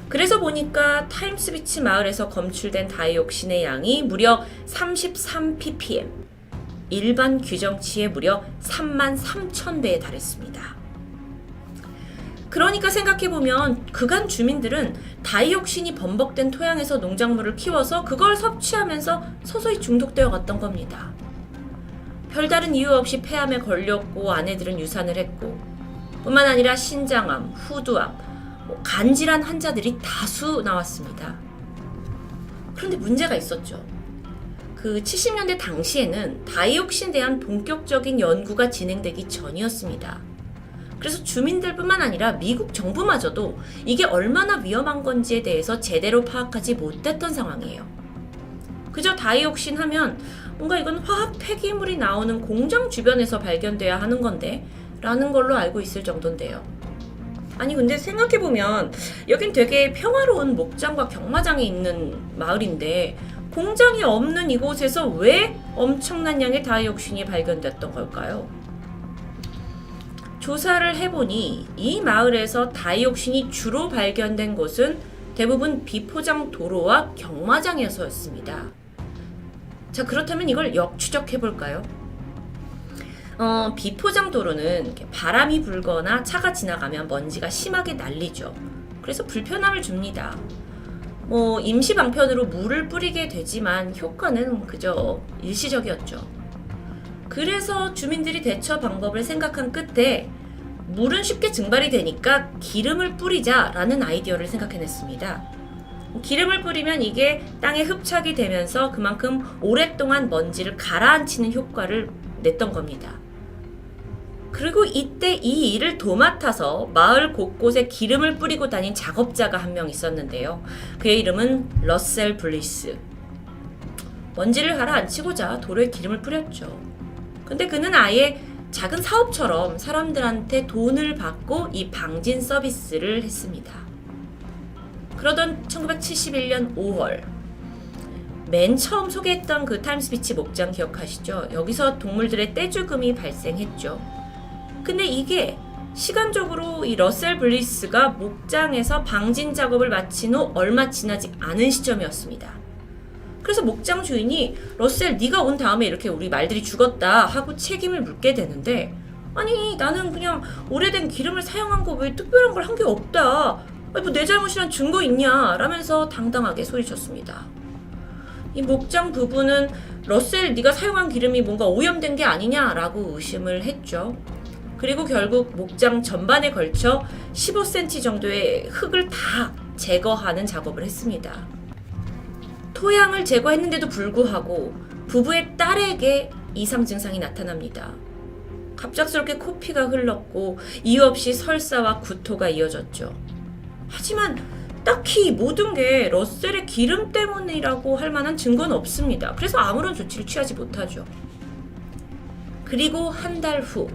그래서 보니까 타임스비치 마을에서 검출된 다이옥신의 양이 무려 33ppm, 일반 규정치의 무려 33,000배에 달했습니다. 그러니까 생각해보면 그간 주민들은 다이옥신이 범벅된 토양에서 농작물을 키워서 그걸 섭취하면서 서서히 중독되어 갔던 겁니다. 별다른 이유 없이 폐암에 걸렸고 아내들은 유산을 했고 뿐만 아니라 신장암, 후두암, 간질환 환자들이 다수 나왔습니다. 그런데 문제가 있었죠. 그 70년대 당시에는 다이옥신에 대한 본격적인 연구가 진행되기 전이었습니다. 그래서 주민들뿐만 아니라 미국 정부마저도 이게 얼마나 위험한 건지에 대해서 제대로 파악하지 못했던 상황이에요. 그저 다이옥신 하면 뭔가 이건 화학 폐기물이 나오는 공장 주변에서 발견돼야 하는 건데 라는 걸로 알고 있을 정도인데요. 아니 근데 생각해보면 여긴 되게 평화로운 목장과 경마장이 있는 마을인데 공장이 없는 이곳에서 왜 엄청난 양의 다이옥신이 발견됐던 걸까요? 조사를 해보니 이 마을에서 다이옥신이 주로 발견된 곳은 대부분 비포장 도로와 경마장에서였습니다. 자, 그렇다면 이걸 역추적해볼까요? 비포장 도로는 이렇게 바람이 불거나 차가 지나가면 먼지가 심하게 날리죠. 그래서 불편함을 줍니다. 임시 방편으로 물을 뿌리게 되지만 효과는 그저 일시적이었죠. 그래서 주민들이 대처 방법을 생각한 끝에 물은 쉽게 증발이 되니까 기름을 뿌리자라는 아이디어를 생각해냈습니다. 기름을 뿌리면 이게 땅에 흡착이 되면서 그만큼 오랫동안 먼지를 가라앉히는 효과를 냈던 겁니다. 그리고 이때 이 일을 도맡아서 마을 곳곳에 기름을 뿌리고 다닌 작업자가 한 명 있었는데요. 그의 이름은 러셀 블리스. 먼지를 가라앉히고자 도로에 기름을 뿌렸죠. 근데 그는 아예 작은 사업처럼 사람들한테 돈을 받고 이 방진 서비스를 했습니다. 그러던 1971년 5월, 맨 처음 소개했던 그 타임스비치 목장 기억하시죠? 여기서 동물들의 떼죽음이 발생했죠. 근데 이게 시간적으로 이 러셀 블리스가 목장에서 방진 작업을 마친 후 얼마 지나지 않은 시점이었습니다. 그래서 목장 주인이 러셀 네가 온 다음에 이렇게 우리 말들이 죽었다 하고 책임을 묻게 되는데, 아니 나는 그냥 오래된 기름을 사용한 거 왜 특별한 걸 한 게 없다, 뭐 내 잘못이란 증거 있냐 라면서 당당하게 소리쳤습니다. 이 목장 부부는 러셀 네가 사용한 기름이 뭔가 오염된 게 아니냐라고 의심을 했죠. 그리고 결국 목장 전반에 걸쳐 15cm 정도의 흙을 다 제거하는 작업을 했습니다. 토양을 제거했는데도 불구하고 부부의 딸에게 이상 증상이 나타납니다. 갑작스럽게 코피가 흘렀고 이유 없이 설사와 구토가 이어졌죠. 하지만 딱히 모든 게 러셀의 기름 때문이라고 할 만한 증거는 없습니다. 그래서 아무런 조치를 취하지 못하죠. 그리고 한 달 후,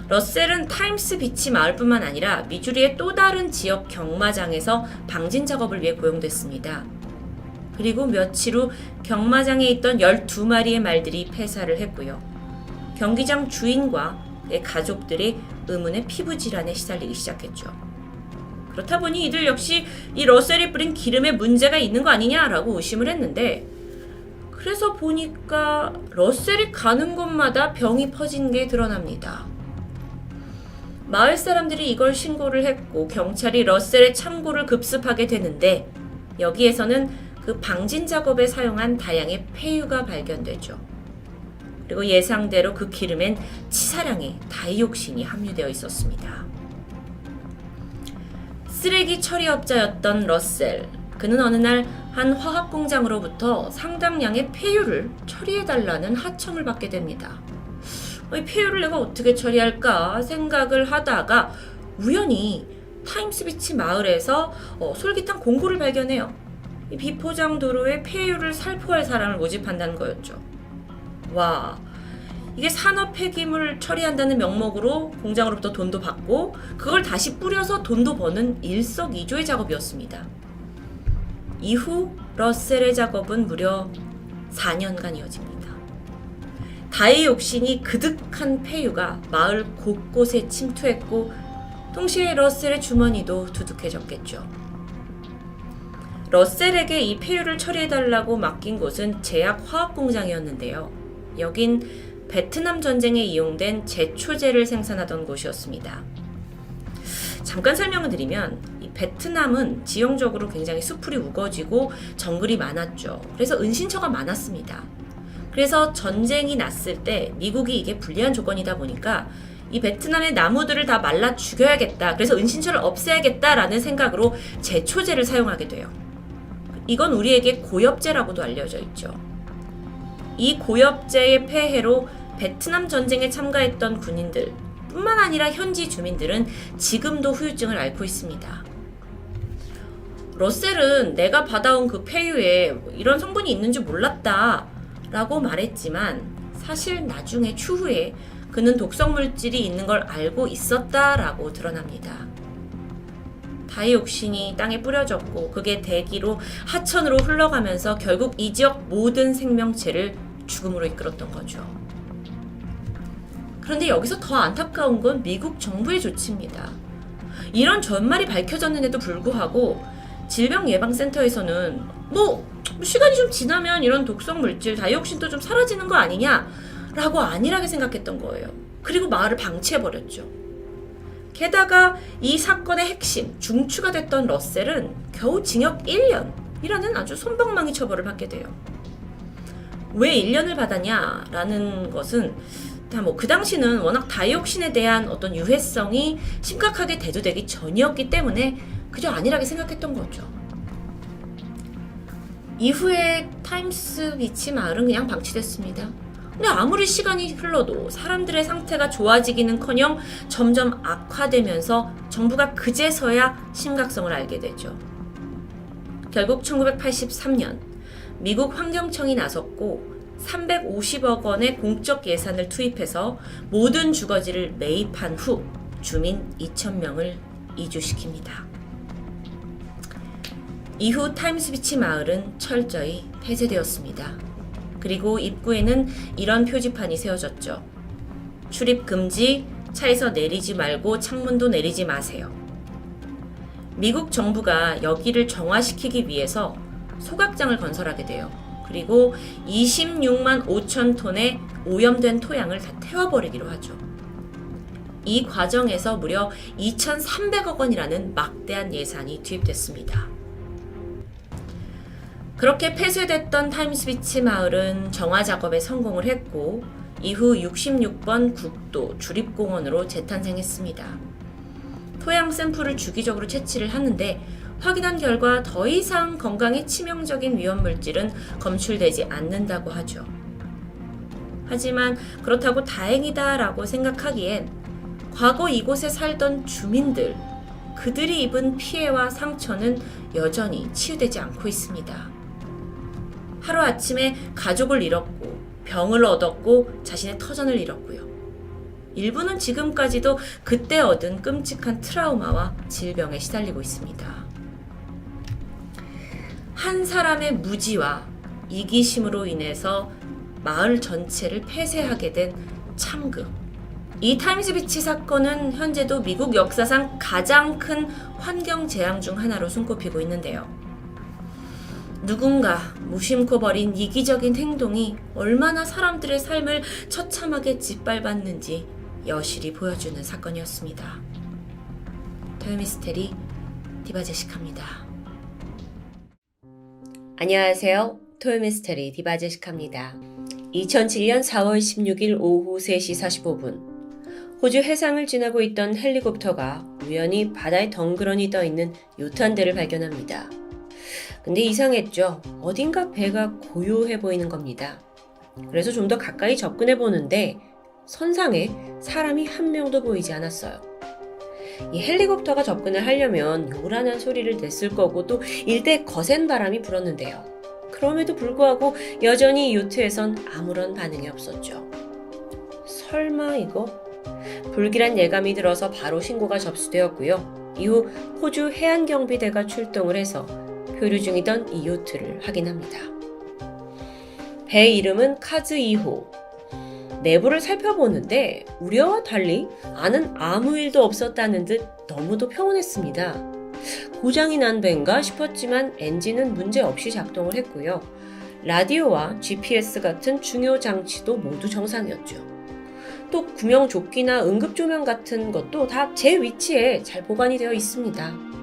러셀은 타임스 비치 마을뿐만 아니라 미주리의 또 다른 지역 경마장에서 방진 작업을 위해 고용됐습니다. 그리고 며칠 후 경마장에 있던 12마리의 말들이 폐사를 했고요. 경기장 주인과 그의 가족들이 의문의 피부 질환에 시달리기 시작했죠. 그렇다 보니 이들 역시 이 러셀이 뿌린 기름에 문제가 있는 거 아니냐라고 의심을 했는데, 그래서 보니까 러셀이 가는 곳마다 병이 퍼진 게 드러납니다. 마을 사람들이 이걸 신고를 했고 경찰이 러셀의 창고를 급습하게 되는데, 여기에서는 그 방진 작업에 사용한 다량의 폐유가 발견되죠. 그리고 예상대로 그 기름엔 치사량의 다이옥신이 함유되어 있었습니다. 쓰레기 처리업자였던 러셀, 그는 어느 날 한 화학 공장으로부터 상당량의 폐유를 처리해달라는 하청을 받게 됩니다. 이 폐유를 내가 어떻게 처리할까 생각을 하다가 우연히 타임스비치 마을에서 솔깃한 공고를 발견해요. 이 비포장 도로에 폐유를 살포할 사람을 모집한다는 거였죠. 와, 이게 산업 폐기물 처리한다는 명목으로 공장으로부터 돈도 받고 그걸 다시 뿌려서 돈도 버는 일석이조의 작업이었습니다. 이후 러셀의 작업은 무려 4년간 이어집니다. 다이옥신이 그득한 폐유가 마을 곳곳에 침투했고 동시에 러셀의 주머니도 두둑해졌겠죠. 러셀에게 이 폐유를 처리해달라고 맡긴 곳은 제약 화학 공장이었는데요. 여긴 베트남 전쟁에 이용된 제초제를 생산하던 곳이었습니다. 잠깐 설명을 드리면 이 베트남은 지형적으로 굉장히 수풀이 우거지고 정글이 많았죠. 그래서 은신처가 많았습니다. 그래서 전쟁이 났을 때 미국이 이게 불리한 조건이다 보니까 이 베트남의 나무들을 다 말라 죽여야겠다, 그래서 은신처를 없애야겠다라는 생각으로 제초제를 사용하게 돼요. 이건 우리에게 고엽제라고도 알려져 있죠. 이 고엽제의 폐해로 베트남 전쟁에 참가했던 군인들 뿐만 아니라 현지 주민들은 지금도 후유증을 앓고 있습니다. 러셀은 내가 받아온 그 폐유에 이런 성분이 있는 줄 몰랐다 라고 말했지만, 사실 나중에 추후에 그는 독성물질이 있는 걸 알고 있었다라고 드러납니다. 다이옥신이 땅에 뿌려졌고 그게 대기로 하천으로 흘러가면서 결국 이 지역 모든 생명체를 죽음으로 이끌었던 거죠. 그런데 여기서 더 안타까운 건 미국 정부의 조치입니다. 이런 전말이 밝혀졌는데도 불구하고 질병예방센터에서는 시간이 좀 지나면 이런 독성물질 다이옥신도 좀 사라지는 거 아니냐 라고 안일하게 생각했던 거예요. 그리고 마을을 방치해버렸죠. 게다가 이 사건의 핵심, 중추가 됐던 러셀은 겨우 징역 1년이라는 아주 솜방망이 처벌을 받게 돼요. 왜 1년을 받았냐라는 것은 그 당시는 워낙 다이옥신에 대한 어떤 유해성이 심각하게 대두되기 전이었기 때문에 그저 안일하게 생각했던 거죠. 이후에 타임스 비치 마을은 그냥 방치됐습니다. 근데 아무리 시간이 흘러도 사람들의 상태가 좋아지기는커녕 점점 악화되면서 정부가 그제서야 심각성을 알게 되죠. 결국 1983년 미국 환경청이 나섰고 350억 원의 공적 예산을 투입해서 모든 주거지를 매입한 후 주민 2,000명을 이주시킵니다. 이후 타임스비치 마을은 철저히 폐쇄되었습니다. 그리고 입구에는 이런 표지판이 세워졌죠. 출입 금지, 차에서 내리지 말고 창문도 내리지 마세요. 미국 정부가 여기를 정화시키기 위해서 소각장을 건설하게 돼요. 그리고 26만 5천 톤의 오염된 토양을 다 태워버리기로 하죠. 이 과정에서 무려 2,300억 원이라는 막대한 예산이 투입됐습니다. 그렇게 폐쇄됐던 타임스비치 마을은 정화 작업에 성공을 했고 이후 66번 국도 주립공원으로 재탄생했습니다. 토양 샘플을 주기적으로 채취를 하는데 확인한 결과 더 이상 건강에 치명적인 위험물질은 검출되지 않는다고 하죠. 하지만 그렇다고 다행이다라고 생각하기엔 과거 이곳에 살던 주민들, 그들이 입은 피해와 상처는 여전히 치유되지 않고 있습니다. 하루아침에 가족을 잃었고 병을 얻었고 자신의 터전을 잃었고요. 일부는 지금까지도 그때 얻은 끔찍한 트라우마와 질병에 시달리고 있습니다. 한 사람의 무지와 이기심으로 인해서 마을 전체를 폐쇄하게 된 참극. 이 타임스비치 사건은 현재도 미국 역사상 가장 큰 환경 재앙 중 하나로 손꼽히고 있는데요. 누군가 무심코 벌인 이기적인 행동이 얼마나 사람들의 삶을 처참하게 짓밟았는지 여실히 보여주는 사건이었습니다. 토요미스테리 디바제시카입니다. 안녕하세요. 토요미스테리 디바제시카입니다. 2007년 4월 16일 오후 3시 45분 호주 해상을 지나고 있던 헬리콥터가 우연히 바다에 덩그러니 떠있는 요트 한 대를 발견합니다. 근데 이상했죠. 어딘가 배가 고요해 보이는 겁니다. 그래서 좀 더 가까이 접근해 보는데 선상에 사람이 한 명도 보이지 않았어요. 이 헬리콥터가 접근을 하려면 요란한 소리를 냈을 거고 또 일대 거센 바람이 불었는데요. 그럼에도 불구하고 여전히 요트에선 아무런 반응이 없었죠. 설마 이거? 불길한 예감이 들어서 바로 신고가 접수되었고요. 이후 호주 해안경비대가 출동을 해서 표류 중이던 이 요트를 확인합니다. 배 이름은 카즈 2호. 내부를 살펴보는데 우려와 달리 안은 아무 일도 없었다는 듯 너무도 평온했습니다. 고장이 난 배인가 싶었지만 엔진은 문제없이 작동을 했고요. 라디오와 GPS 같은 중요 장치도 모두 정상이었죠. 또 구명조끼나 응급조명 같은 것도 다 제 위치에 잘 보관이 되어 있습니다.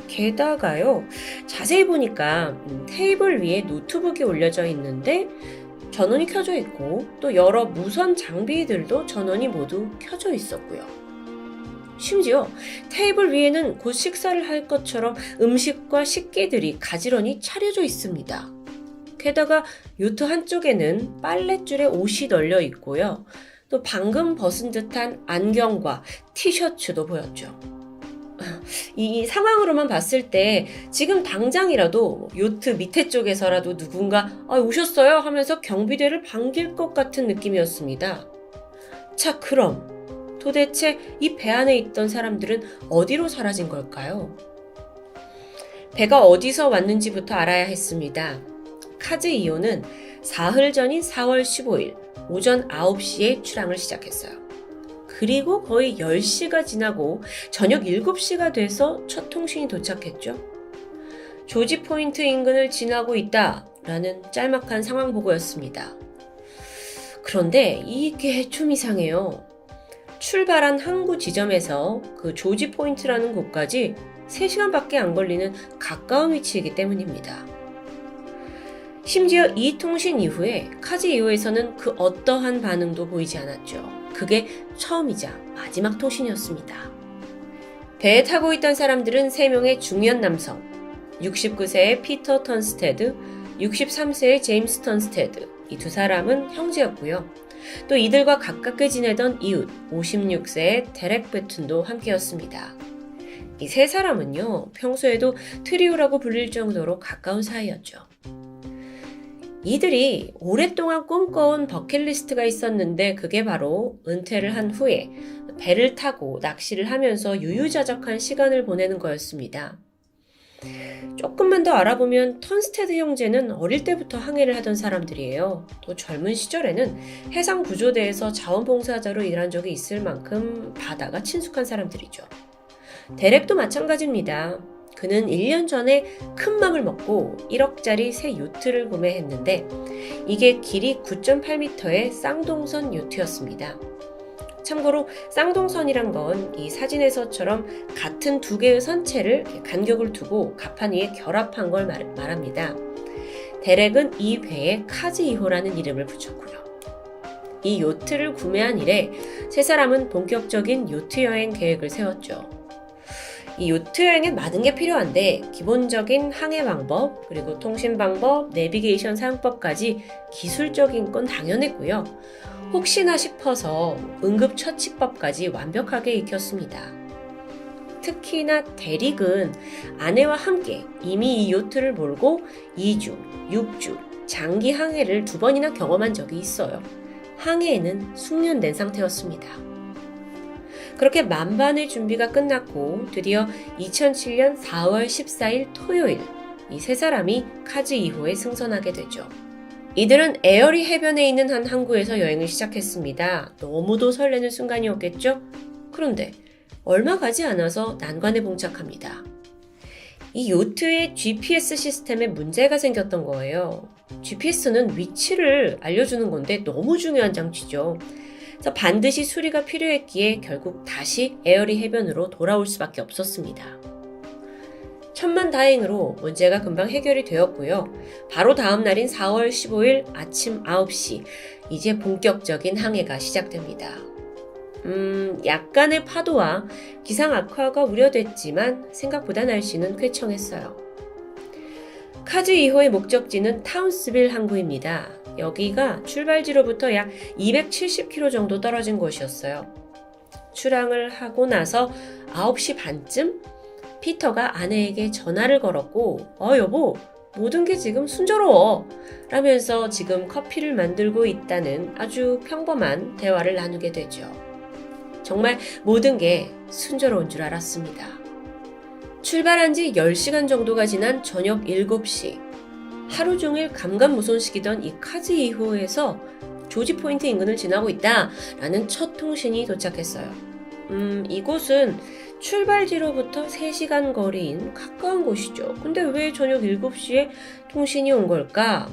게다가요, 자세히 보니까 테이블 위에 노트북이 올려져 있는데 전원이 켜져 있고 또 여러 무선 장비들도 전원이 모두 켜져 있었고요. 심지어 테이블 위에는 곧 식사를 할 것처럼 음식과 식기들이 가지런히 차려져 있습니다. 게다가 요트 한쪽에는 빨랫줄에 옷이 널려 있고요. 또 방금 벗은 듯한 안경과 티셔츠도 보였죠. 이 상황으로만 봤을 때 지금 당장이라도 요트 밑에 쪽에서라도 누군가 오셨어요 하면서 경비대를 반길 것 같은 느낌이었습니다. 자, 그럼 도대체 이 배 안에 있던 사람들은 어디로 사라진 걸까요? 배가 어디서 왔는지부터 알아야 했습니다. 카즈 2호는 사흘 전인 4월 15일 오전 9시에 출항을 시작했어요. 그리고 거의 10시가 지나고 저녁 7시가 돼서 첫 통신이 도착했죠. 조지 포인트 인근을 지나고 있다라는 짤막한 상황 보고였습니다. 그런데 이게 좀 이상해요. 출발한 항구 지점에서 그 조지 포인트라는 곳까지 3시간밖에 안 걸리는 가까운 위치이기 때문입니다. 심지어 이 통신 이후에 카즈 2호에서는 그 어떠한 반응도 보이지 않았죠. 그게 처음이자 마지막 통신이었습니다. 배에 타고 있던 사람들은 3명의 중년 남성, 69세의 피터 턴스테드, 63세의 제임스 턴스테드, 이 두 사람은 형제였고요. 또 이들과 가깝게 지내던 이웃, 56세의 데렉 베툰도 함께였습니다. 이 세 사람은요, 평소에도 트리오라고 불릴 정도로 가까운 사이였죠. 이들이 오랫동안 꿈꿔온 버킷리스트가 있었는데 그게 바로 은퇴를 한 후에 배를 타고 낚시를 하면서 유유자적한 시간을 보내는 거였습니다. 조금만 더 알아보면 턴스테드 형제는 어릴 때부터 항해를 하던 사람들이에요. 또 젊은 시절에는 해상구조대에서 자원봉사자로 일한 적이 있을 만큼 바다가 친숙한 사람들이죠. 데렉도 마찬가지입니다. 그는 1년 전에 큰 맘을 먹고 1억짜리 새 요트를 구매했는데 이게 길이 9.8m의 쌍동선 요트였습니다. 참고로 쌍동선이란 건 이 사진에서처럼 같은 두 개의 선체를 간격을 두고 갑판 위에 결합한 걸 말합니다. 데렉은 이 배에 카즈 2호라는 이름을 붙였고요. 이 요트를 구매한 이래 세 사람은 본격적인 요트 여행 계획을 세웠죠. 이 요트 여행엔 많은 게 필요한데 기본적인 항해 방법, 그리고 통신 방법, 내비게이션 사용법까지 기술적인 건 당연했고요. 혹시나 싶어서 응급처치법까지 완벽하게 익혔습니다. 특히나 데릭은 아내와 함께 이미 이 요트를 몰고 2주, 6주, 장기 항해를 2번이나 경험한 적이 있어요. 항해에는 숙련된 상태였습니다. 그렇게 만반의 준비가 끝났고 드디어 2007년 4월 14일 토요일 이 세 사람이 카즈 2호에 승선하게 되죠. 이들은 에어리 해변에 있는 한 항구에서 여행을 시작했습니다. 너무도 설레는 순간이었겠죠? 그런데 얼마 가지 않아서 난관에 봉착합니다. 이 요트의 GPS 시스템에 문제가 생겼던 거예요. GPS는 위치를 알려주는 건데 너무 중요한 장치죠. 그래서 반드시 수리가 필요했기에 결국 다시 에어리 해변으로 돌아올 수밖에 없었습니다. 천만다행으로 문제가 금방 해결이 되었고요. 바로 다음 날인 4월 15일 아침 9시 이제 본격적인 항해가 시작됩니다. 약간의 파도와 기상 악화가 우려됐지만 생각보다 날씨는 쾌청했어요. 카즈 2호의 목적지는 타운스빌 항구입니다. 여기가 출발지로부터 약 270km 정도 떨어진 곳이었어요. 출항을 하고 나서 9시 반쯤 피터가 아내에게 전화를 걸었고 여보, 모든 게 지금 순조로워 라면서 지금 커피를 만들고 있다는 아주 평범한 대화를 나누게 되죠. 정말 모든 게 순조로운 줄 알았습니다. 출발한 지 10시간 정도가 지난 저녁 7시 하루 종일 감감무손식이던 이 카즈 2호에서 조지 포인트 인근을 지나고 있다라는 첫 통신이 도착했어요. 이곳은 출발지로부터 3시간 거리인 가까운 곳이죠. 근데 왜 저녁 7시에 통신이 온 걸까?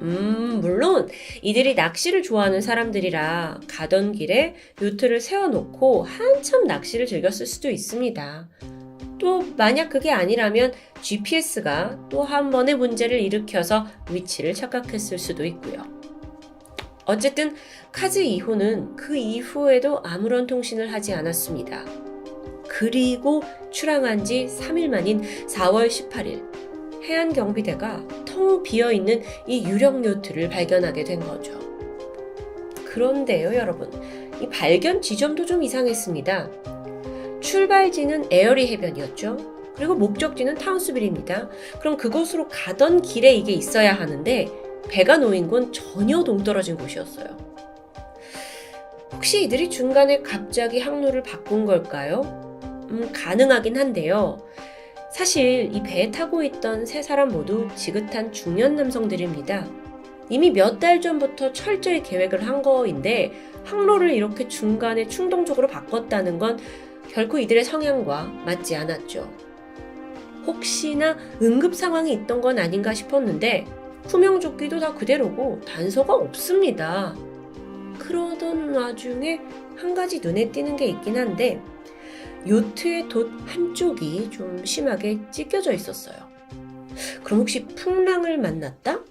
물론 이들이 낚시를 좋아하는 사람들이라 가던 길에 요트를 세워놓고 한참 낚시를 즐겼을 수도 있습니다. 또 만약 그게 아니라면 GPS가 또 한 번의 문제를 일으켜서 위치를 착각했을 수도 있고요. 어쨌든 카즈 2호는 그 이후에도 아무런 통신을 하지 않았습니다. 그리고 출항한 지 3일 만인 4월 18일 해안경비대가 텅 비어있는 이 유령 요트를 발견하게 된 거죠. 그런데요 여러분, 이 발견 지점도 좀 이상했습니다. 출발지는 에어리 해변이었죠. 그리고 목적지는 타운스빌입니다. 그럼 그곳으로 가던 길에 이게 있어야 하는데 배가 놓인 곳 전혀 동떨어진 곳이었어요. 혹시 이들이 중간에 갑자기 항로를 바꾼 걸까요? 가능하긴 한데요. 사실 이 배에 타고 있던 세 사람 모두 지긋한 중년 남성들입니다. 이미 몇 달 전부터 철저히 계획을 한 거인데 항로를 이렇게 중간에 충동적으로 바꿨다는 건 결코 이들의 성향과 맞지 않았죠. 혹시나 응급 상황이 있던 건 아닌가 싶었는데 구명조끼도 다 그대로고 단서가 없습니다. 그러던 와중에 한 가지 눈에 띄는 게 있긴 한데 요트의 돛 한쪽이 좀 심하게 찢겨져 있었어요. 그럼 혹시 풍랑을 만났다?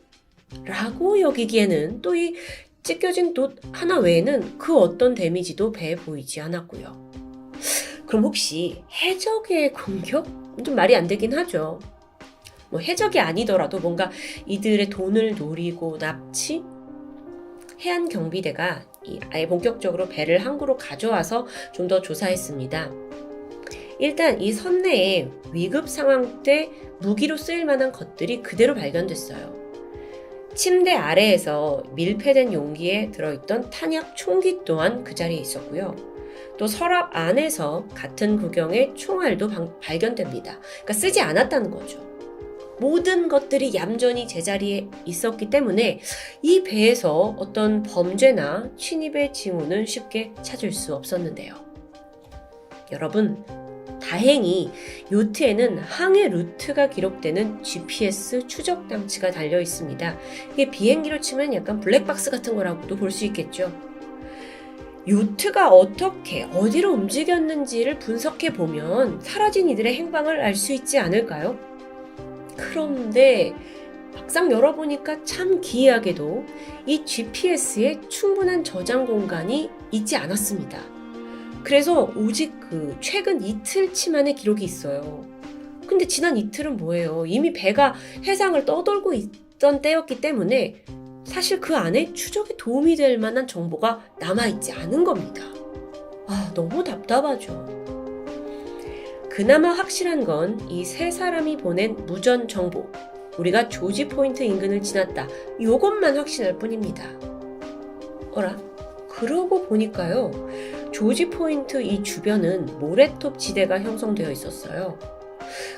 라고 여기기에는 또 이 찢겨진 돛 하나 외에는 그 어떤 데미지도 배에 보이지 않았고요. 그럼 혹시 해적의 공격? 좀 말이 안 되긴 하죠. 해적이 아니더라도 뭔가 이들의 돈을 노리고 납치? 해안경비대가 아예 본격적으로 배를 항구로 가져와서 좀 더 조사했습니다. 일단 이 선내에 위급 상황 때 무기로 쓰일 만한 것들이 그대로 발견됐어요. 침대 아래에서 밀폐된 용기에 들어있던 탄약 총기 또한 그 자리에 있었고요. 또 서랍 안에서 같은 구경의 총알도 발견됩니다. 그러니까 쓰지 않았다는 거죠. 모든 것들이 얌전히 제자리에 있었기 때문에 이 배에서 어떤 범죄나 침입의 징후는 쉽게 찾을 수 없었는데요. 여러분, 다행히 요트에는 항해 루트가 기록되는 GPS 추적 장치가 달려 있습니다. 이게 비행기로 치면 약간 블랙박스 같은 거라고도 볼 수 있겠죠. 요트가 어떻게 어디로 움직였는지를 분석해 보면 사라진 이들의 행방을 알 수 있지 않을까요? 그런데 막상 열어보니까 참 기이하게도 이 GPS에 충분한 저장 공간이 있지 않았습니다. 그래서 오직 최근 이틀치만의 기록이 있어요. 근데 지난 이틀은 뭐예요? 이미 배가 해상을 떠돌고 있던 때였기 때문에 사실 그 안에 추적에 도움이 될 만한 정보가 남아있지 않은 겁니다. 너무 답답하죠. 그나마 확실한 건 이 세 사람이 보낸 무전 정보, 우리가 조지 포인트 인근을 지났다, 이것만 확신할 뿐입니다. 그러고 보니까요, 조지 포인트 이 주변은 모래톱 지대가 형성되어 있었어요.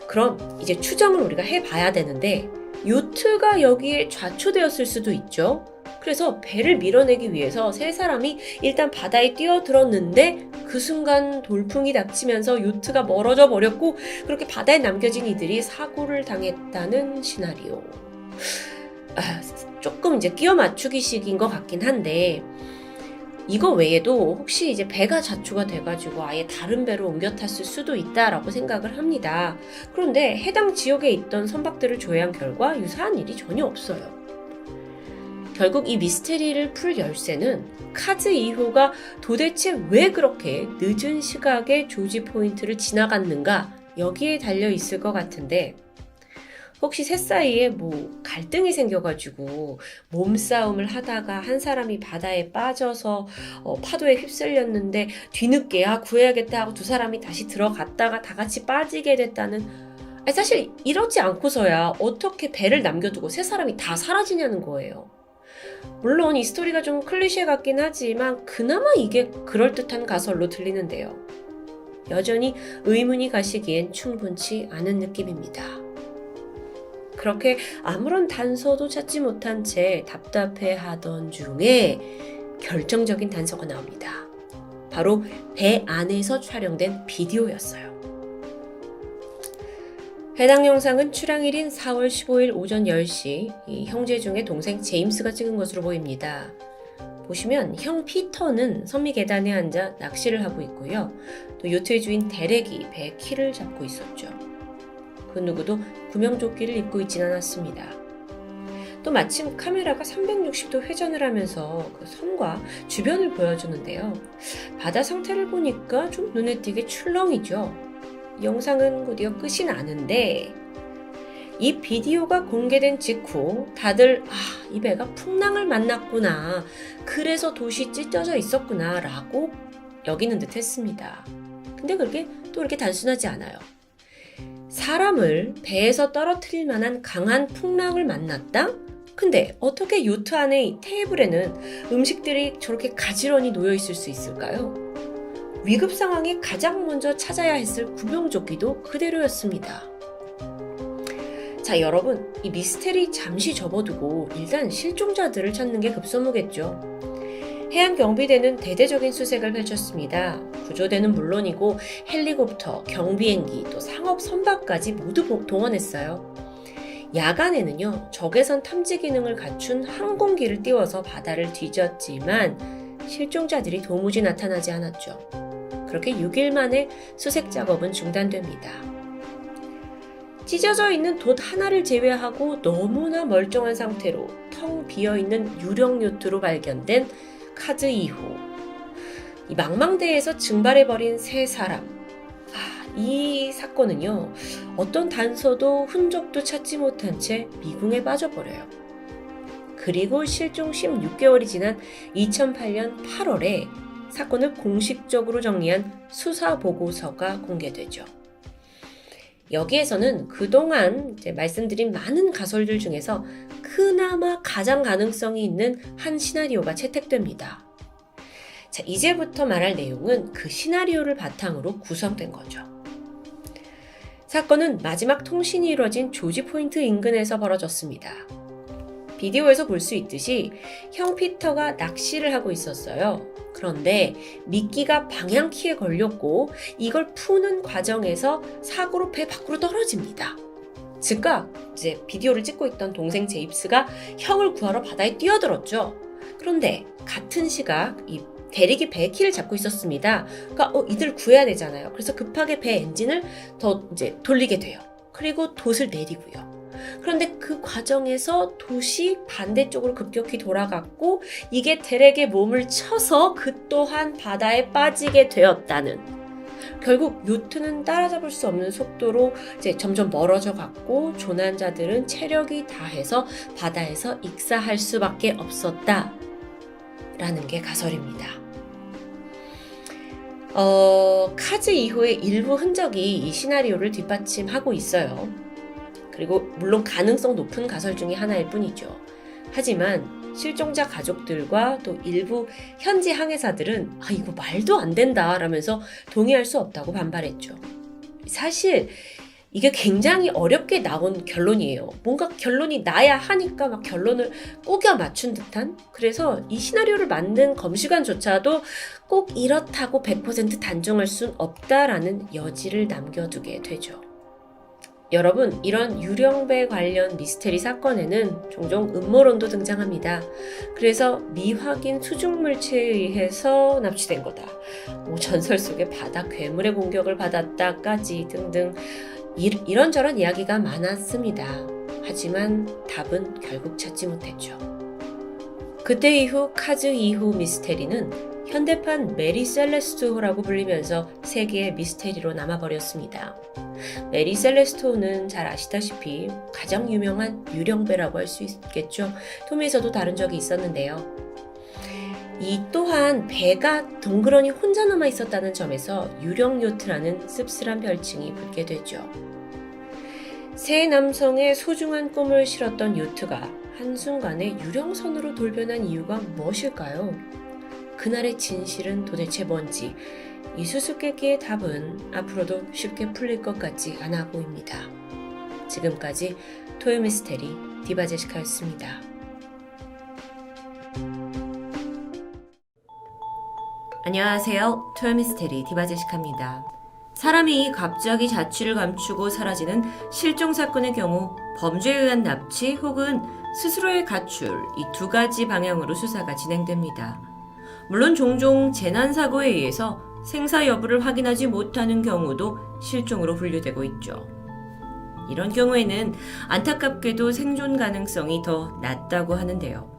그럼 이제 추정을 우리가 해봐야 되는데 요트가 여기에 좌초되었을 수도 있죠. 그래서 배를 밀어내기 위해서 세 사람이 일단 바다에 뛰어들었는데 그 순간 돌풍이 닥치면서 요트가 멀어져 버렸고 그렇게 바다에 남겨진 이들이 사고를 당했다는 시나리오. 조금 이제 끼워 맞추기식인 것 같긴 한데 이거 외에도 혹시 이제 배가 자초가 돼가지고 아예 다른 배로 옮겨 탔을 수도 있다라고 생각을 합니다. 그런데 해당 지역에 있던 선박들을 조회한 결과 유사한 일이 전혀 없어요. 결국 이 미스테리를 풀 열쇠는 카즈 2호가 도대체 왜 그렇게 늦은 시각에 조지 포인트를 지나갔는가 여기에 달려 있을 것 같은데 혹시 셋 사이에 갈등이 생겨가지고 몸싸움을 하다가 한 사람이 바다에 빠져서 파도에 휩쓸렸는데 뒤늦게 구해야겠다 하고 두 사람이 다시 들어갔다가 다 같이 빠지게 됐다는 사실 이러지 않고서야 어떻게 배를 남겨두고 세 사람이 다 사라지냐는 거예요. 물론 이 스토리가 좀 클리셰 같긴 하지만 그나마 이게 그럴듯한 가설로 들리는데요. 여전히 의문이 가시기엔 충분치 않은 느낌입니다. 그렇게 아무런 단서도 찾지 못한 채 답답해하던 중에 결정적인 단서가 나옵니다. 바로 배 안에서 촬영된 비디오였어요. 해당 영상은 출항일인 4월 15일 오전 10시 이 형제 중에 동생 제임스가 찍은 것으로 보입니다. 보시면 형 피터는 선미 계단에 앉아 낚시를 하고 있고요. 또 요트의 주인 데렉이 배 키를 잡고 있었죠. 그 누구도 구명조끼를 입고 있진 않았습니다. 또 마침 카메라가 360도 회전을 하면서 그 섬과 주변을 보여주는데요. 바다 상태를 보니까 좀 눈에 띄게 출렁이죠. 영상은 곧이어 끝이 나는데 이 비디오가 공개된 직후 다들 이 배가 풍랑을 만났구나, 그래서 돛이 찢어져 있었구나 라고 여기는 듯 했습니다. 근데 그게 또 이렇게 단순하지 않아요. 사람을 배에서 떨어뜨릴 만한 강한 풍랑을 만났다? 근데 어떻게 요트 안에 이 테이블에는 음식들이 저렇게 가지런히 놓여 있을 수 있을까요? 위급 상황에 가장 먼저 찾아야 했을 구명조끼도 그대로였습니다. 자, 여러분, 이 미스테리 잠시 접어두고 일단 실종자들을 찾는 게 급선무겠죠. 해양경비대는 대대적인 수색을 펼쳤습니다. 구조대는 물론이고 헬리콥터, 경비행기, 또 상업 선박까지 모두 동원했어요. 야간에는요, 적외선 탐지 기능을 갖춘 항공기를 띄워서 바다를 뒤졌지만 실종자들이 도무지 나타나지 않았죠. 그렇게 6일 만에 수색 작업은 중단됩니다. 찢어져 있는 돛 하나를 제외하고 너무나 멀쩡한 상태로 텅 비어있는 유령 요트로 발견된 카즈 2호. 이 망망대해에서 증발해버린 세 사람. 이 사건은요, 어떤 단서도 흔적도 찾지 못한 채 미궁에 빠져버려요. 그리고 실종 16개월이 지난 2008년 8월에 사건을 공식적으로 정리한 수사보고서가 공개되죠. 여기에서는 그동안 이제 말씀드린 많은 가설들 중에서 그나마 가장 가능성이 있는 한 시나리오가 채택됩니다. 자, 이제부터 말할 내용은 그 시나리오를 바탕으로 구성된 거죠. 사건은 마지막 통신이 이루어진 조지 포인트 인근에서 벌어졌습니다. 비디오에서 볼 수 있듯이 형 피터가 낚시를 하고 있었어요. 그런데 미끼가 방향키에 걸렸고 이걸 푸는 과정에서 사고로 배 밖으로 떨어집니다. 즉각 이제 비디오를 찍고 있던 동생 제임스가 형을 구하러 바다에 뛰어들었죠. 그런데 같은 시각 이 대리기 배 키를 잡고 있었습니다. 그러니까 이들 구해야 되잖아요. 그래서 급하게 배 엔진을 더 이제 돌리게 돼요. 그리고 돛을 내리고요. 그런데 그 과정에서 돛이 반대쪽으로 급격히 돌아갔고 이게 델에게 몸을 쳐서 그 또한 바다에 빠지게 되었다는, 결국 요트는 따라잡을 수 없는 속도로 이제 점점 멀어져 갔고 조난자들은 체력이 다해서 바다에서 익사할 수밖에 없었다 라는 게 가설입니다. 카즈 이후의 일부 흔적이 이 시나리오를 뒷받침하고 있어요. 그리고 물론 가능성 높은 가설 중에 하나일 뿐이죠. 하지만 실종자 가족들과 또 일부 현지 항해사들은 이거 말도 안 된다 라면서 동의할 수 없다고 반발했죠. 사실 이게 굉장히 어렵게 나온 결론이에요. 뭔가 결론이 나야 하니까 막 결론을 꾸겨 맞춘 듯한? 그래서 이 시나리오를 만든 검시관조차도 꼭 이렇다고 100% 단정할 순 없다라는 여지를 남겨두게 되죠. 여러분, 이런 유령배 관련 미스테리 사건에는 종종 음모론도 등장합니다. 그래서 미확인 수중물체에 의해서 납치된 거다. 전설 속의 바다 괴물의 공격을 받았다까지 등등 이런저런 이야기가 많았습니다. 하지만 답은 결국 찾지 못했죠. 그때 이후 카즈 이후 미스테리는 현대판 메리 셀레스토라고 불리면서 세계의 미스테리로 남아버렸습니다. 메리 셀레스토는 잘 아시다시피 가장 유명한 유령배라고 할 수 있겠죠. 톰에서도 다룬 적이 있었는데요. 이 또한 배가 덩그러니 혼자 남아 있었다는 점에서 유령 요트라는 씁쓸한 별칭이 붙게 되죠. 세 남성의 소중한 꿈을 실었던 요트가 한순간에 유령선으로 돌변한 이유가 무엇일까요? 그날의 진실은 도대체 뭔지, 이 수수께끼의 답은 앞으로도 쉽게 풀릴 것 같지 않아 보입니다. 지금까지 토요미스테리 디바제시카였습니다. 안녕하세요. 토요미스테리 디바제시카입니다. 사람이 갑자기 자취를 감추고 사라지는 실종 사건의 경우 범죄에 의한 납치 혹은 스스로의 가출, 이 두 가지 방향으로 수사가 진행됩니다. 물론 종종 재난사고에 의해서 생사 여부를 확인하지 못하는 경우도 실종으로 분류되고 있죠. 이런 경우에는 안타깝게도 생존 가능성이 더 낮다고 하는데요.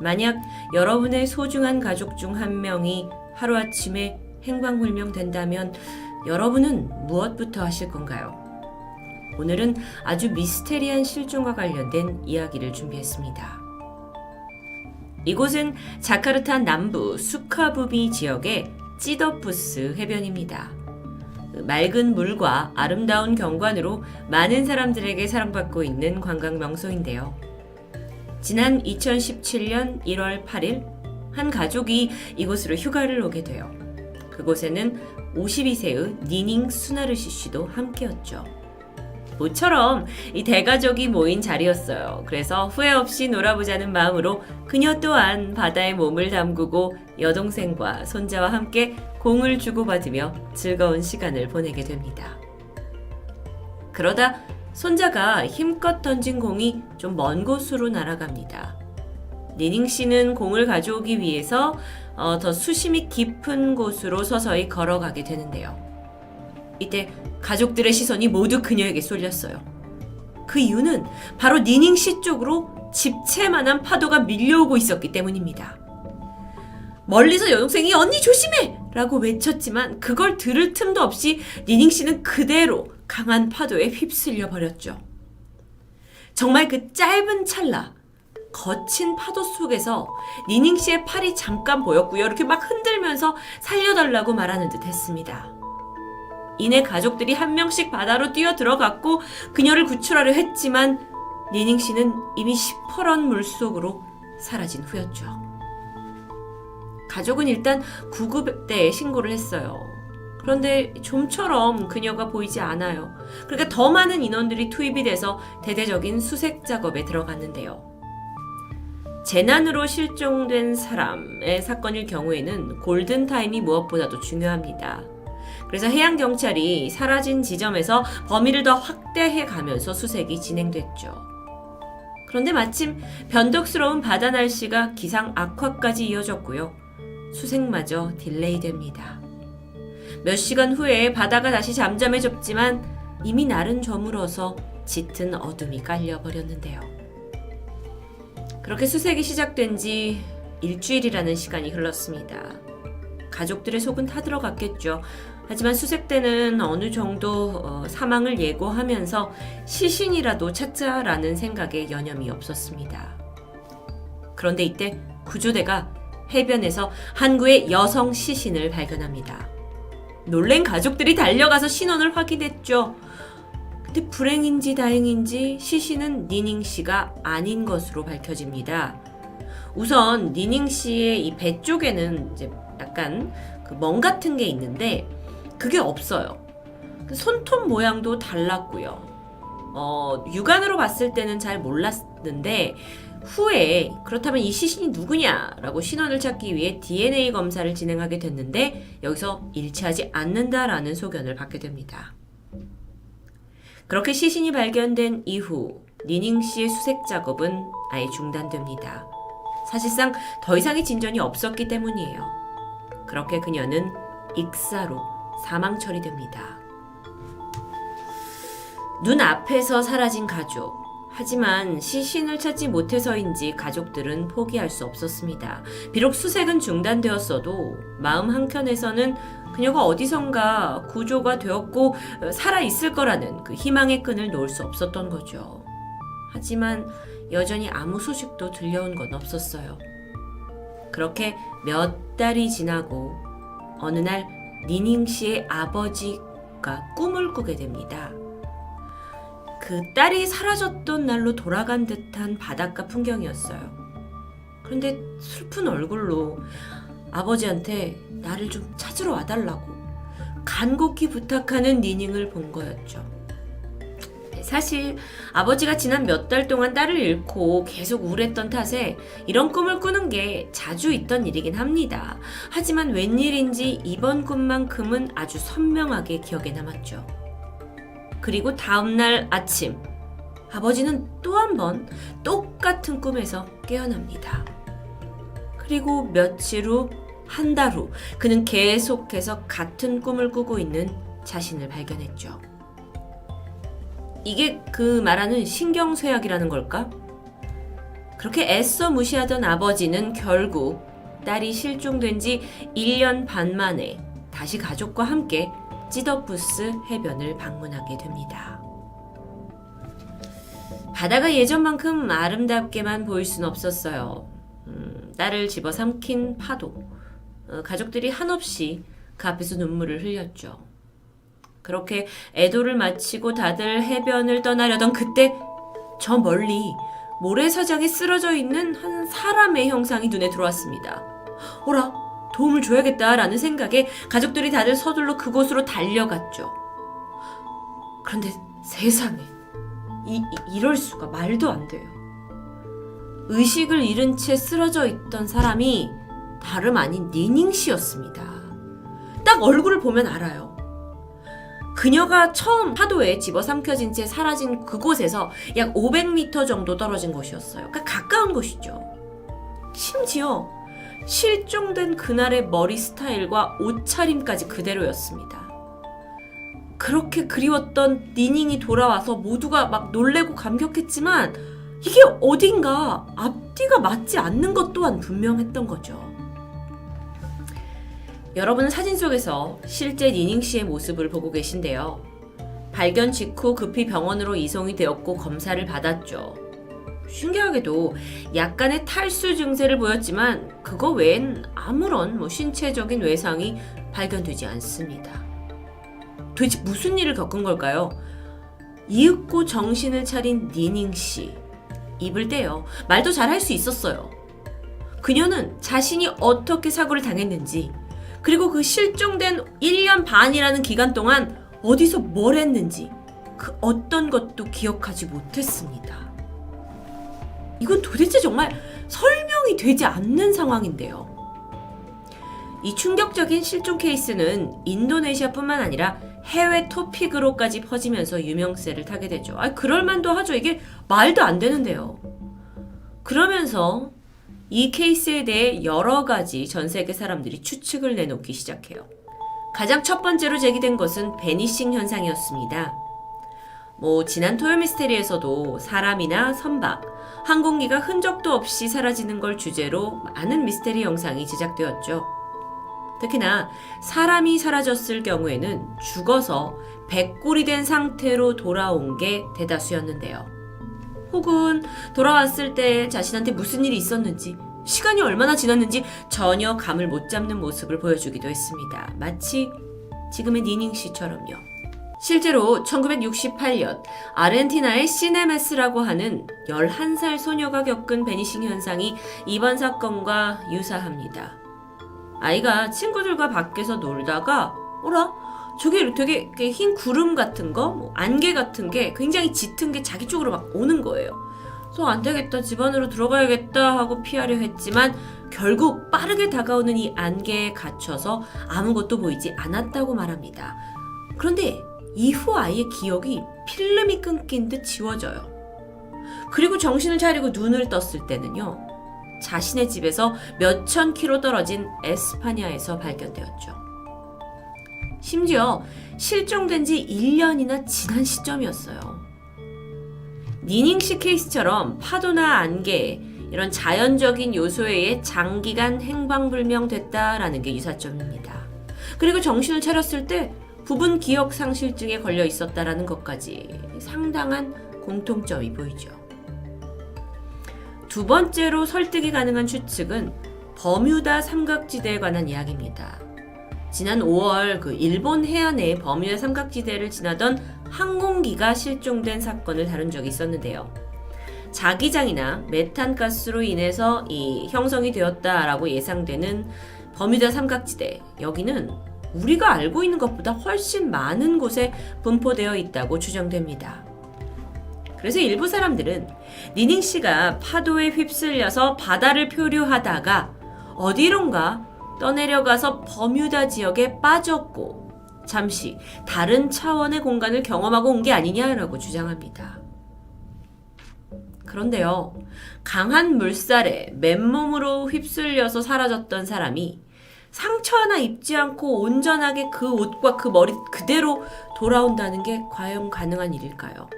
만약 여러분의 소중한 가족 중 한 명이 하루아침에 행방불명된다면 여러분은 무엇부터 하실 건가요? 오늘은 아주 미스테리한 실종과 관련된 이야기를 준비했습니다. 이곳은 자카르타 남부 수카부미 지역의 찌더푸스 해변입니다. 맑은 물과 아름다운 경관으로 많은 사람들에게 사랑받고 있는 관광 명소인데요. 지난 2017년 1월 8일 한 가족이 이곳으로 휴가를 오게 돼요. 그곳에는 52세의 니닝 수나르시 씨도 함께였죠. 모처럼 이 대가족이 모인 자리였어요. 그래서 후회 없이 놀아보자는 마음으로 그녀 또한 바다에 몸을 담그고 여동생과 손자와 함께 공을 주고받으며 즐거운 시간을 보내게 됩니다. 그러다 손자가 힘껏 던진 공이 좀 먼 곳으로 날아갑니다. 니닝 씨는 공을 가져오기 위해서 더 수심이 깊은 곳으로 서서히 걸어가게 되는데요. 이때 가족들의 시선이 모두 그녀에게 쏠렸어요. 그 이유는 바로 니닝 씨 쪽으로 집채만한 파도가 밀려오고 있었기 때문입니다. 멀리서 여동생이 "언니 조심해!" 라고 외쳤지만 그걸 들을 틈도 없이 니닝 씨는 그대로 강한 파도에 휩쓸려 버렸죠. 정말 그 짧은 찰나, 거친 파도 속에서 니닝 씨의 팔이 잠깐 보였고요. 이렇게 막 흔들면서 살려달라고 말하는 듯 했습니다. 이내 가족들이 한 명씩 바다로 뛰어 들어갔고 그녀를 구출하려 했지만 니닝 씨는 이미 시퍼런 물속으로 사라진 후였죠. 가족은 일단 구급대에 신고를 했어요. 그런데 좀처럼 그녀가 보이지 않아요. 그러니까 더 많은 인원들이 투입이 돼서 대대적인 수색 작업에 들어갔는데요. 재난으로 실종된 사람의 사건일 경우에는 골든타임이 무엇보다도 중요합니다. 그래서 해양경찰이 사라진 지점에서 범위를 더 확대해 가면서 수색이 진행됐죠. 그런데 마침 변덕스러운 바다 날씨가 기상 악화까지 이어졌고요. 수색마저 딜레이됩니다. 몇 시간 후에 바다가 다시 잠잠해졌지만 이미 날은 저물어서 짙은 어둠이 깔려버렸는데요. 그렇게 수색이 시작된 지 일주일이라는 시간이 흘렀습니다. 가족들의 속은 타들어갔겠죠. 하지만 수색대는 어느 정도 사망을 예고하면서 시신이라도 찾자라는 생각에 여념이 없었습니다. 그런데 이때 구조대가 해변에서 한 구의 여성 시신을 발견합니다. 놀란 가족들이 달려가서 신원을 확인했죠. 근데 불행인지 다행인지 시신은 니닝 씨가 아닌 것으로 밝혀집니다. 우선 니닝 씨의 이 배 쪽에는 이제 약간 그 멍 같은 게 있는데 그게 없어요. 그 손톱 모양도 달랐고요. 육안으로 봤을 때는 잘 몰랐는데 후에 그렇다면 이 시신이 누구냐라고 신원을 찾기 위해 DNA 검사를 진행하게 됐는데 여기서 일치하지 않는다라는 소견을 받게 됩니다. 그렇게 시신이 발견된 이후 니닝 씨의 수색 작업은 아예 중단됩니다. 사실상 더 이상의 진전이 없었기 때문이에요. 그렇게 그녀는 익사로 사망 처리됩니다. 눈앞에서 사라진 가족. 하지만 시신을 찾지 못해서인지 가족들은 포기할 수 없었습니다. 비록 수색은 중단되었어도 마음 한켠에서는 그녀가 어디선가 구조가 되었고 살아있을 거라는 그 희망의 끈을 놓을 수 없었던 거죠. 하지만 여전히 아무 소식도 들려온 건 없었어요. 그렇게 몇 달이 지나고 어느 날 니닝 씨의 아버지가 꿈을 꾸게 됩니다. 그 딸이 사라졌던 날로 돌아간 듯한 바닷가 풍경이었어요. 그런데 슬픈 얼굴로 아버지한테 나를 좀 찾으러 와달라고 간곡히 부탁하는 니닝을 본 거였죠. 사실 아버지가 지난 몇 달 동안 딸을 잃고 계속 우울했던 탓에 이런 꿈을 꾸는 게 자주 있던 일이긴 합니다. 하지만 웬일인지 이번 꿈만큼은 아주 선명하게 기억에 남았죠. 그리고 다음날 아침 아버지는 또 한 번 똑같은 꿈에서 깨어납니다. 그리고 며칠 후, 한 달 후 그는 계속해서 같은 꿈을 꾸고 있는 자신을 발견했죠. 이게 그 말하는 신경쇠약이라는 걸까? 그렇게 애써 무시하던 아버지는 결국 딸이 실종된 지 1년 반 만에 다시 가족과 함께 찌더푸스 해변을 방문하게 됩니다. 바다가 예전만큼 아름답게만 보일 순 없었어요. 딸을 집어삼킨 파도. 가족들이 한없이 그 앞에서 눈물을 흘렸죠. 그렇게 애도를 마치고 다들 해변을 떠나려던 그때 저 멀리 모래사장에 쓰러져 있는 한 사람의 형상이 눈에 들어왔습니다. 어라, 도움을 줘야겠다라는 생각에 가족들이 다들 서둘러 그곳으로 달려갔죠. 그런데 세상에 이럴 수가 말도 안 돼요. 의식을 잃은 채 쓰러져 있던 사람이 다름 아닌 니닝 씨였습니다. 딱 얼굴을 보면 알아요. 그녀가 처음 파도에 집어삼켜진 채 사라진 그곳에서 약 500m 정도 떨어진 곳이었어요. 그러니까 가까운 곳이죠. 심지어 실종된 그날의 머리 스타일과 옷차림까지 그대로였습니다. 그렇게 그리웠던 니닝이 돌아와서 모두가 막 놀래고 감격했지만 이게 어딘가 앞뒤가 맞지 않는 것 또한 분명했던 거죠. 여러분은 사진 속에서 실제 니닝 씨의 모습을 보고 계신데요. 발견 직후 급히 병원으로 이송이 되었고 검사를 받았죠. 신기하게도 약간의 탈수 증세를 보였지만 그거 외엔 아무런 신체적인 외상이 발견되지 않습니다. 도대체 무슨 일을 겪은 걸까요? 이윽고 정신을 차린 니닝 씨. 입을 떼요. 말도 잘할 수 있었어요. 그녀는 자신이 어떻게 사고를 당했는지, 그리고 그 실종된 1년 반이라는 기간 동안 어디서 뭘 했는지 그 어떤 것도 기억하지 못했습니다. 이건 도대체 정말 설명이 되지 않는 상황인데요. 이 충격적인 실종 케이스는 인도네시아뿐만 아니라 해외 토픽으로까지 퍼지면서 유명세를 타게 되죠. 그럴만도 하죠. 이게 말도 안 되는데요. 그러면서 이 케이스에 대해 여러 가지 전 세계 사람들이 추측을 내놓기 시작해요. 가장 첫 번째로 제기된 것은 베니싱 현상이었습니다. 지난 토요미스테리에서도 사람이나 선박, 항공기가 흔적도 없이 사라지는 걸 주제로 많은 미스테리 영상이 제작되었죠. 특히나 사람이 사라졌을 경우에는 죽어서 백골이 된 상태로 돌아온 게 대다수였는데요. 혹은 돌아왔을 때 자신한테 무슨 일이 있었는지, 시간이 얼마나 지났는지 전혀 감을 못 잡는 모습을 보여주기도 했습니다. 마치 지금의 니닝 씨처럼요. 실제로 1968년 아르헨티나의 시네메스라고 하는 11살 소녀가 겪은 베니싱 현상이 이번 사건과 유사합니다. 아이가 친구들과 밖에서 놀다가 저게 되게 흰 구름 같은 거, 안개 같은 게 굉장히 짙은 게 자기 쪽으로 막 오는 거예요. 그래서 안 되겠다, 집 안으로 들어가야겠다 하고 피하려 했지만 결국 빠르게 다가오는 이 안개에 갇혀서 아무것도 보이지 않았다고 말합니다. 그런데 이후 아이의 기억이 필름이 끊긴 듯 지워져요. 그리고 정신을 차리고 눈을 떴을 때는요, 자신의 집에서 몇천 킬로 떨어진 에스파냐에서 발견되었죠. 심지어 실종된 지 1년이나 지난 시점이었어요. 니닝씨 케이스처럼 파도나 안개, 이런 자연적인 요소에 의해 장기간 행방불명됐다라는 게 유사점입니다. 그리고 정신을 차렸을 때 부분 기억 상실증에 걸려 있었다라는 것까지 상당한 공통점이 보이죠. 두 번째로 설득이 가능한 추측은 버뮤다 삼각지대에 관한 이야기입니다. 지난 5월 일본 해안의 버뮤다 삼각지대를 지나던 항공기가 실종된 사건을 다룬 적이 있었는데요. 자기장이나 메탄가스로 인해서 이 형성이 되었다라고 예상되는 버뮤다 삼각지대, 여기는 우리가 알고 있는 것보다 훨씬 많은 곳에 분포되어 있다고 추정됩니다. 그래서 일부 사람들은 니닝 씨가 파도에 휩쓸려서 바다를 표류하다가 어디론가 떠내려가서 버뮤다 지역에 빠졌고 잠시 다른 차원의 공간을 경험하고 온 게 아니냐라고 주장합니다. 그런데요, 강한 물살에 맨몸으로 휩쓸려서 사라졌던 사람이 상처 하나 입지 않고 온전하게 그 옷과 그 머리 그대로 돌아온다는 게 과연 가능한 일일까요?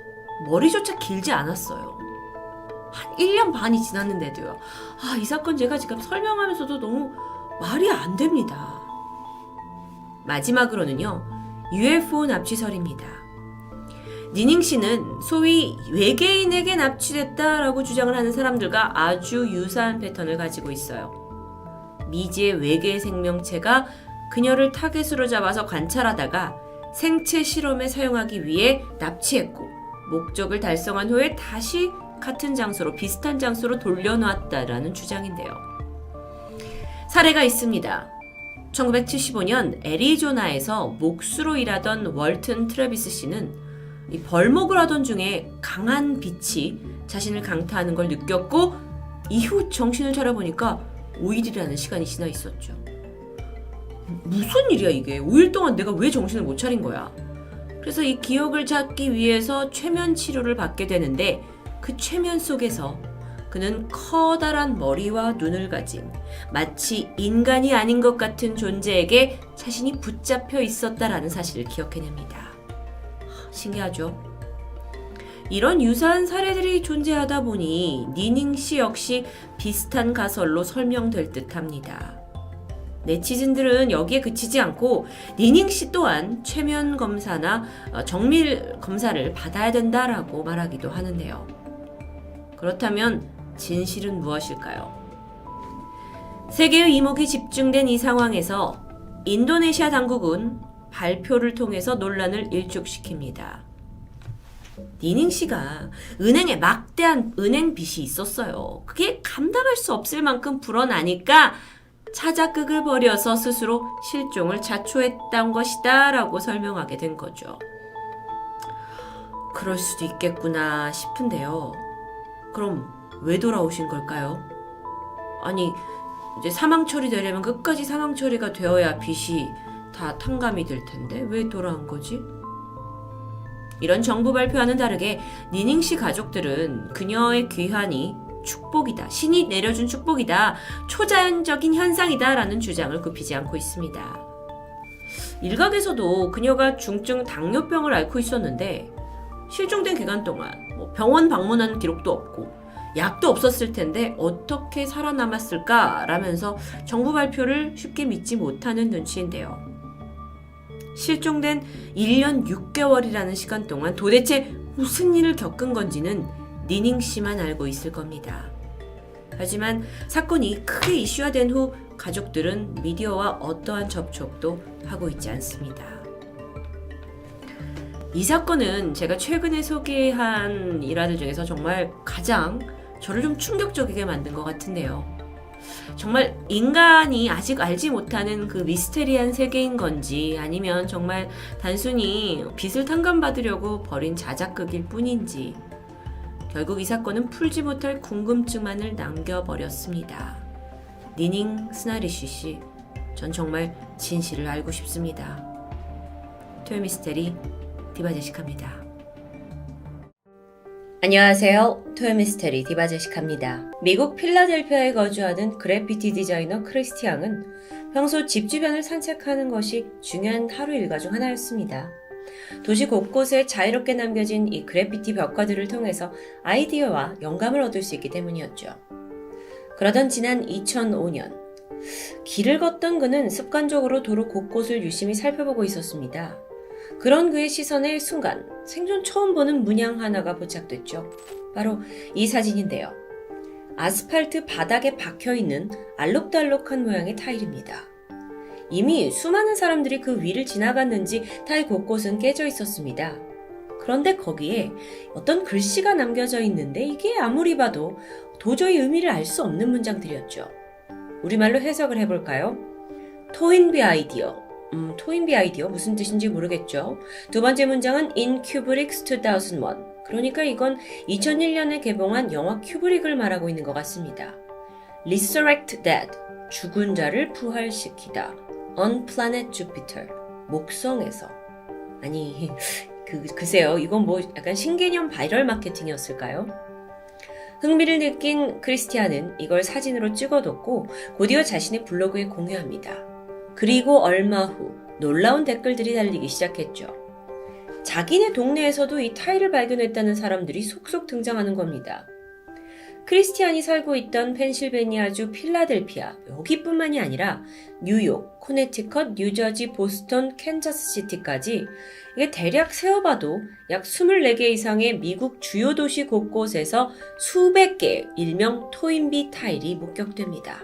머리조차 길지 않았어요. 한 1년 반이 지났는데도요. 이 사건 제가 지금 설명하면서도 너무 말이 안 됩니다. 마지막으로는요, UFO 납치설입니다. 니닝 씨는 소위 외계인에게 납치됐다라고 주장을 하는 사람들과 아주 유사한 패턴을 가지고 있어요. 미지의 외계 생명체가 그녀를 타겟으로 잡아서 관찰하다가 생체 실험에 사용하기 위해 납치했고 목적을 달성한 후에 다시 같은 장소로, 비슷한 장소로 돌려놓았다라는 주장인데요. 사례가 있습니다. 1975년 애리조나에서 목수로 일하던 월튼 트래비스 씨는 이 벌목을 하던 중에 강한 빛이 자신을 강타하는 걸 느꼈고 이후 정신을 차려보니까 5일이라는 시간이 지나 있었죠. 무슨 일이야 이게? 5일 동안 내가 왜 정신을 못 차린 거야? 그래서 이 기억을 찾기 위해서 최면 치료를 받게 되는데 그 최면 속에서 그는 커다란 머리와 눈을 가진 마치 인간이 아닌 것 같은 존재에게 자신이 붙잡혀 있었다라는 사실을 기억해냅니다. 신기하죠? 이런 유사한 사례들이 존재하다 보니 니닝 씨 역시 비슷한 가설로 설명될 듯합니다. 네티즌들은 여기에 그치지 않고 니닝 씨 또한 최면 검사나 정밀 검사를 받아야 된다라고 말하기도 하는데요. 그렇다면 진실은 무엇일까요? 세계의 이목이 집중된 이 상황에서 인도네시아 당국은 발표를 통해서 논란을 일축시킵니다. 니닝 씨가 은행에 막대한 은행 빚이 있었어요. 그게 감당할 수 없을 만큼 불어나니까 차자극을 벌여서 스스로 실종을 자초했던 것이다 라고 설명하게 된 거죠. 그럴 수도 있겠구나 싶은데요. 그럼 왜 돌아오신 걸까요? 아니, 이제 사망 처리되려면 끝까지 사망 처리가 되어야 빚이 다 탕감이 될 텐데 왜 돌아온 거지? 이런 정부 발표와는 다르게 니닝 씨 가족들은 그녀의 귀환이 축복이다, 신이 내려준 축복이다, 초자연적인 현상이다 라는 주장을 굽히지 않고 있습니다. 일각에서도 그녀가 중증 당뇨병을 앓고 있었는데 실종된 기간 동안 병원 방문한 기록도 없고 약도 없었을 텐데 어떻게 살아남았을까 라면서 정부 발표를 쉽게 믿지 못하는 눈치인데요. 실종된 1년 6개월이라는 시간 동안 도대체 무슨 일을 겪은 건지는 니닝 씨만 알고 있을 겁니다. 하지만 사건이 크게 이슈화된 후 가족들은 미디어와 어떠한 접촉도 하고 있지 않습니다. 이 사건은 제가 최근에 소개한 일화들 중에서 정말 가장 저를 좀 충격적이게 만든 것 같은데요. 정말 인간이 아직 알지 못하는 그 미스테리한 세계인 건지 아니면 정말 단순히 빚을 탕감받으려고 벌인 자작극일 뿐인지 결국 이 사건은 풀지 못할 궁금증만을 남겨버렸습니다. 니닝 스나리쉬 씨, 전 정말 진실을 알고 싶습니다. 토요미스테리 디바제시카입니다. 안녕하세요. 토요미스테리 디바제시카입니다. 미국 필라델피아에 거주하는 그래피티 디자이너 크리스티 양은 평소 집 주변을 산책하는 것이 중요한 하루 일과 중 하나였습니다. 도시 곳곳에 자유롭게 남겨진 이 그래피티 벽화들을 통해서 아이디어와 영감을 얻을 수 있기 때문이었죠. 그러던 지난 2005년, 길을 걷던 그는 습관적으로 도로 곳곳을 유심히 살펴보고 있었습니다. 그런 그의 시선에 순간 생전 처음 보는 문양 하나가 포착됐죠. 바로 이 사진인데요. 아스팔트 바닥에 박혀있는 알록달록한 모양의 타일입니다. 이미 수많은 사람들이 그 위를 지나갔는지 타일 곳곳은 깨져 있었습니다. 그런데 거기에 어떤 글씨가 남겨져 있는데 이게 아무리 봐도 도저히 의미를 알 수 없는 문장들이었죠. 우리말로 해석을 해볼까요? 토인비 아이디어. 토인비 아이디어 무슨 뜻인지 모르겠죠. 두 번째 문장은 In Kubrick's 2001. 그러니까 이건 2001년에 개봉한 영화 큐브릭을 말하고 있는 것 같습니다. Resurrect Dead. 죽은 자를 부활시키다. On Planet Jupiter. 목성에서. 아니, 글쎄요. 이건 뭐 약간 신개념 바이럴 마케팅이었을까요? 흥미를 느낀 크리스티안은 이걸 사진으로 찍어뒀고 곧이어 자신의 블로그에 공유합니다. 그리고 얼마 후 놀라운 댓글들이 달리기 시작했죠. 자기네 동네에서도 이 타일을 발견했다는 사람들이 속속 등장하는 겁니다. 크리스티안이 살고 있던 펜실베니아주 필라델피아, 여기뿐만이 아니라 뉴욕, 코네티컷, 뉴저지, 보스턴, 캔자스시티까지 이게 대략 세어봐도 약 24개 이상의 미국 주요 도시 곳곳에서 수백 개의 일명 토인비 타일이 목격됩니다.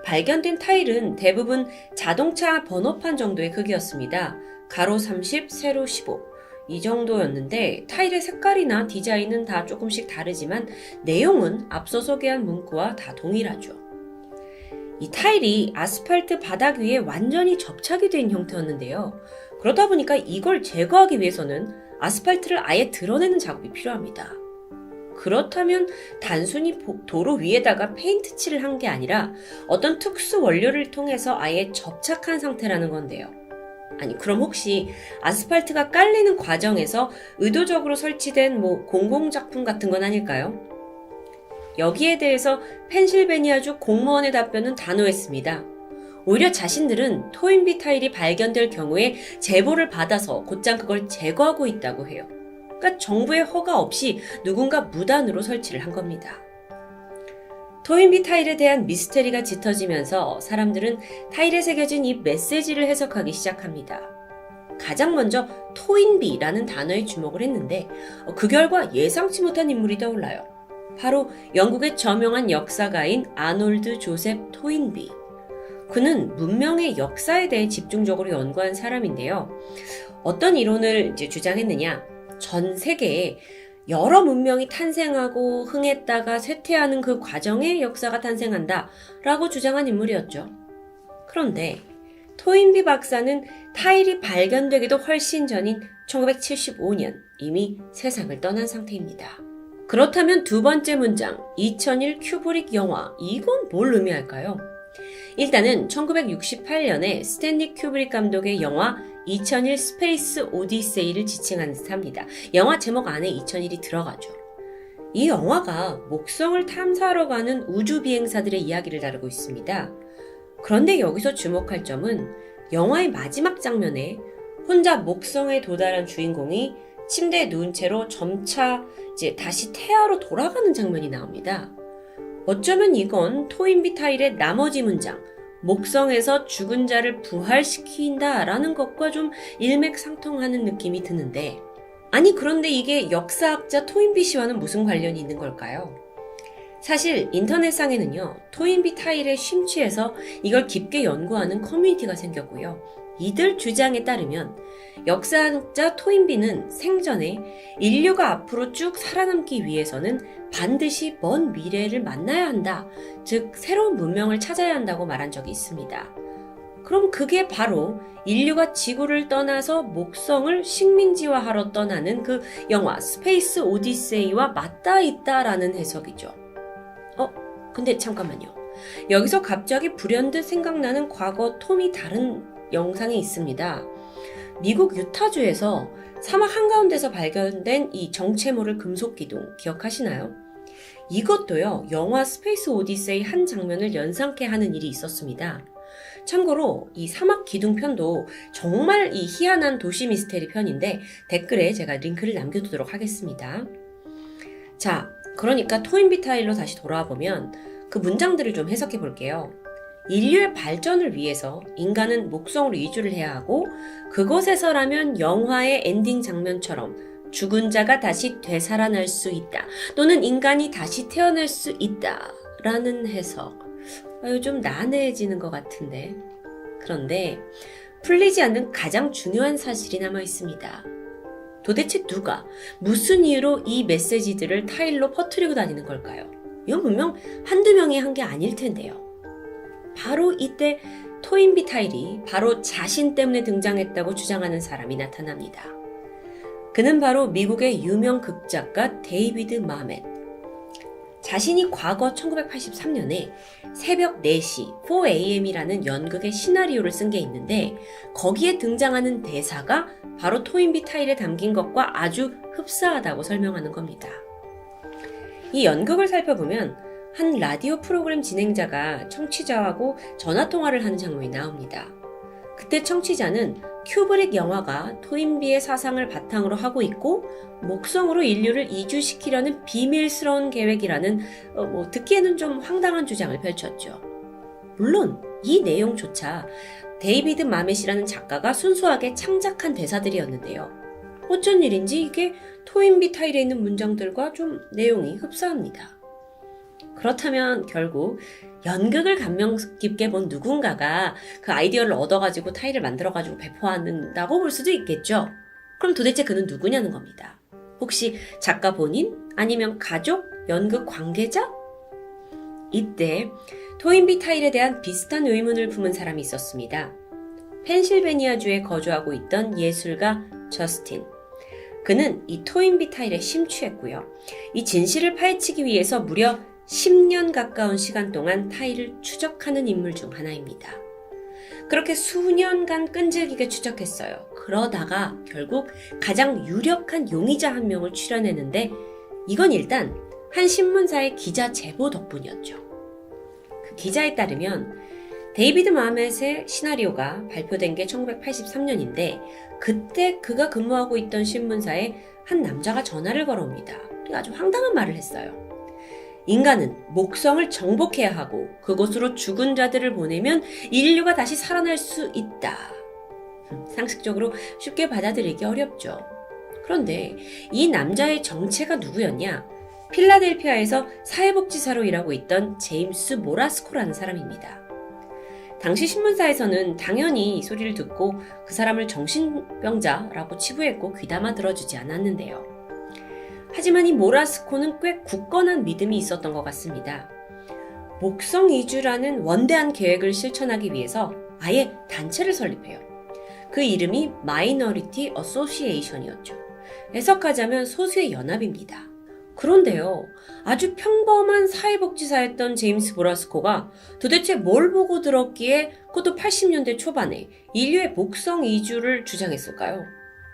발견된 타일은 대부분 자동차 번호판 정도의 크기였습니다. 가로 30, 세로 15. 이 정도였는데 타일의 색깔이나 디자인은 다 조금씩 다르지만 내용은 앞서 소개한 문구와 다 동일하죠. 이 타일이 아스팔트 바닥 위에 완전히 접착이 된 형태였는데요. 그러다 보니까 이걸 제거하기 위해서는 아스팔트를 아예 드러내는 작업이 필요합니다. 그렇다면 단순히 도로 위에다가 페인트 칠을 한 게 아니라 어떤 특수 원료를 통해서 아예 접착한 상태라는 건데요. 아니, 그럼 혹시 아스팔트가 깔리는 과정에서 의도적으로 설치된 공공작품 같은 건 아닐까요? 여기에 대해서 펜실베니아주 공무원의 답변은 단호했습니다. 오히려 자신들은 토인비 타일이 발견될 경우에 제보를 받아서 곧장 그걸 제거하고 있다고 해요. 그러니까 정부의 허가 없이 누군가 무단으로 설치를 한 겁니다. 토인비 타일에 대한 미스테리가 짙어지면서 사람들은 타일에 새겨진 이 메시지를 해석하기 시작합니다. 가장 먼저 토인비라는 단어에 주목을 했는데 그 결과 예상치 못한 인물이 떠올라요. 바로 영국의 저명한 역사가인 아놀드 조셉 토인비. 그는 문명의 역사에 대해 집중적으로 연구한 사람인데요. 어떤 이론을 이제 주장했느냐? 전 세계에 여러 문명이 탄생하고 흥했다가 쇠퇴하는 그 과정에 역사가 탄생한다 라고 주장한 인물이었죠. 그런데 토인비 박사는 타일이 발견되기도 훨씬 전인 1975년 이미 세상을 떠난 상태입니다. 그렇다면 두 번째 문장, 2001 큐브릭 영화, 이건 뭘 의미할까요? 일단은 1968년에 스탠리 큐브릭 감독의 영화 2001 스페이스 오디세이를 지칭한 듯합니다. 영화 제목 안에 2001이 들어가죠. 이 영화가 목성을 탐사하러 가는 우주 비행사들의 이야기를 다루고 있습니다. 그런데 여기서 주목할 점은 영화의 마지막 장면에 혼자 목성에 도달한 주인공이 침대에 누운 채로 점차 이제 다시 태아로 돌아가는 장면이 나옵니다. 어쩌면 이건 토인비 타일의 나머지 문장, 목성에서 죽은 자를 부활시킨다 라는 것과 좀 일맥상통하는 느낌이 드는데, 아니 그런데 이게 역사학자 토인비 씨와는 무슨 관련이 있는 걸까요? 사실 인터넷상에는요, 토인비 타일에 심취해서 이걸 깊게 연구하는 커뮤니티가 생겼고요. 이들 주장에 따르면 역사학자 토인비는 생전에 인류가 앞으로 쭉 살아남기 위해서는 반드시 먼 미래를 만나야 한다. 즉 새로운 문명을 찾아야 한다고 말한 적이 있습니다. 그럼 그게 바로 인류가 지구를 떠나서 목성을 식민지화하러 떠나는 그 영화 스페이스 오디세이와 맞닿아 있다라는 해석이죠. 근데 잠깐만요. 여기서 갑자기 불현듯 생각나는 과거 톰이 다른 영상이 있습니다. 미국 유타주에서 사막 한가운데서 발견된 이 정체모를 금속기둥 기억하시나요? 이것도요, 영화 스페이스 오디세이 한 장면을 연상케 하는 일이 있었습니다. 참고로 이 사막 기둥 편도 정말 이 희한한 도시 미스테리 편인데 댓글에 제가 링크를 남겨두도록 하겠습니다. 자, 그러니까 토인비 타일로 다시 돌아와 보면 그 문장들을 좀 해석해 볼게요. 인류의 발전을 위해서 인간은 목성으로 이주를 해야 하고 그곳에서라면 영화의 엔딩 장면처럼 죽은 자가 다시 되살아날 수 있다. 또는 인간이 다시 태어날 수 있다. 라는 해석. 좀 난해해지는 것 같은데. 그런데 풀리지 않는 가장 중요한 사실이 남아 있습니다. 도대체 누가 무슨 이유로 이 메시지들을 타일로 퍼뜨리고 다니는 걸까요? 이건 분명 한두 명이 한 게 아닐 텐데요. 바로 이때 토인비 타일이 바로 자신 때문에 등장했다고 주장하는 사람이 나타납니다. 그는 바로 미국의 유명 극작가 데이비드 마멧. 자신이 과거 1983년에 새벽 4시 4am이라는 연극의 시나리오를 쓴 게 있는데 거기에 등장하는 대사가 바로 토인비 타일에 담긴 것과 아주 흡사하다고 설명하는 겁니다. 이 연극을 살펴보면 한 라디오 프로그램 진행자가 청취자하고 전화통화를 하는 장면이 나옵니다. 그때 청취자는 큐브릭 영화가 토인비의 사상을 바탕으로 하고 있고 목성으로 인류를 이주시키려는 비밀스러운 계획이라는 듣기에는 좀 황당한 주장을 펼쳤죠. 물론 이 내용조차 데이비드 마멧이라는 작가가 순수하게 창작한 대사들이었는데요. 어쩐 일인지 이게 토인비 타일에 있는 문장들과 좀 내용이 흡사합니다. 그렇다면 결국 연극을 감명 깊게 본 누군가가 그 아이디어를 얻어가지고 타일을 만들어가지고 배포한다고 볼 수도 있겠죠. 그럼 도대체 그는 누구냐는 겁니다. 혹시 작가 본인? 아니면 가족? 연극 관계자? 이때 토인비 타일에 대한 비슷한 의문을 품은 사람이 있었습니다. 펜실베니아주에 거주하고 있던 예술가 저스틴. 그는 이 토인비 타일에 심취했고요. 이 진실을 파헤치기 위해서 무려 10년 가까운 시간 동안 타일을 추적하는 인물 중 하나입니다. 그렇게 수년간 끈질기게 추적했어요. 그러다가 결국 가장 유력한 용의자 한 명을 추려내는데 이건 일단 한 신문사의 기자 제보 덕분이었죠. 그 기자에 따르면 데이비드 마멧의 시나리오가 발표된 게 1983년인데 그때 그가 근무하고 있던 신문사에 한 남자가 전화를 걸어옵니다. 아주 황당한 말을 했어요. 인간은 목성을 정복해야 하고 그곳으로 죽은 자들을 보내면 인류가 다시 살아날 수 있다. 상식적으로 쉽게 받아들이기 어렵죠. 그런데 이 남자의 정체가 누구였냐? 필라델피아에서 사회복지사로 일하고 있던 제임스 모라스코라는 사람입니다. 당시 신문사에서는 당연히 이 소리를 듣고 그 사람을 정신병자라고 치부했고 귀담아 들어주지 않았는데요. 하지만 이 모라스코는 꽤 굳건한 믿음이 있었던 것 같습니다. 목성 이주라는 원대한 계획을 실천하기 위해서 아예 단체를 설립해요. 그 이름이 마이너리티 어소시에이션이었죠. 해석하자면 소수의 연합입니다. 그런데요, 아주 평범한 사회복지사였던 제임스 모라스코가 도대체 뭘 보고 들었기에 그것도 80년대 초반에 인류의 목성 이주를 주장했을까요?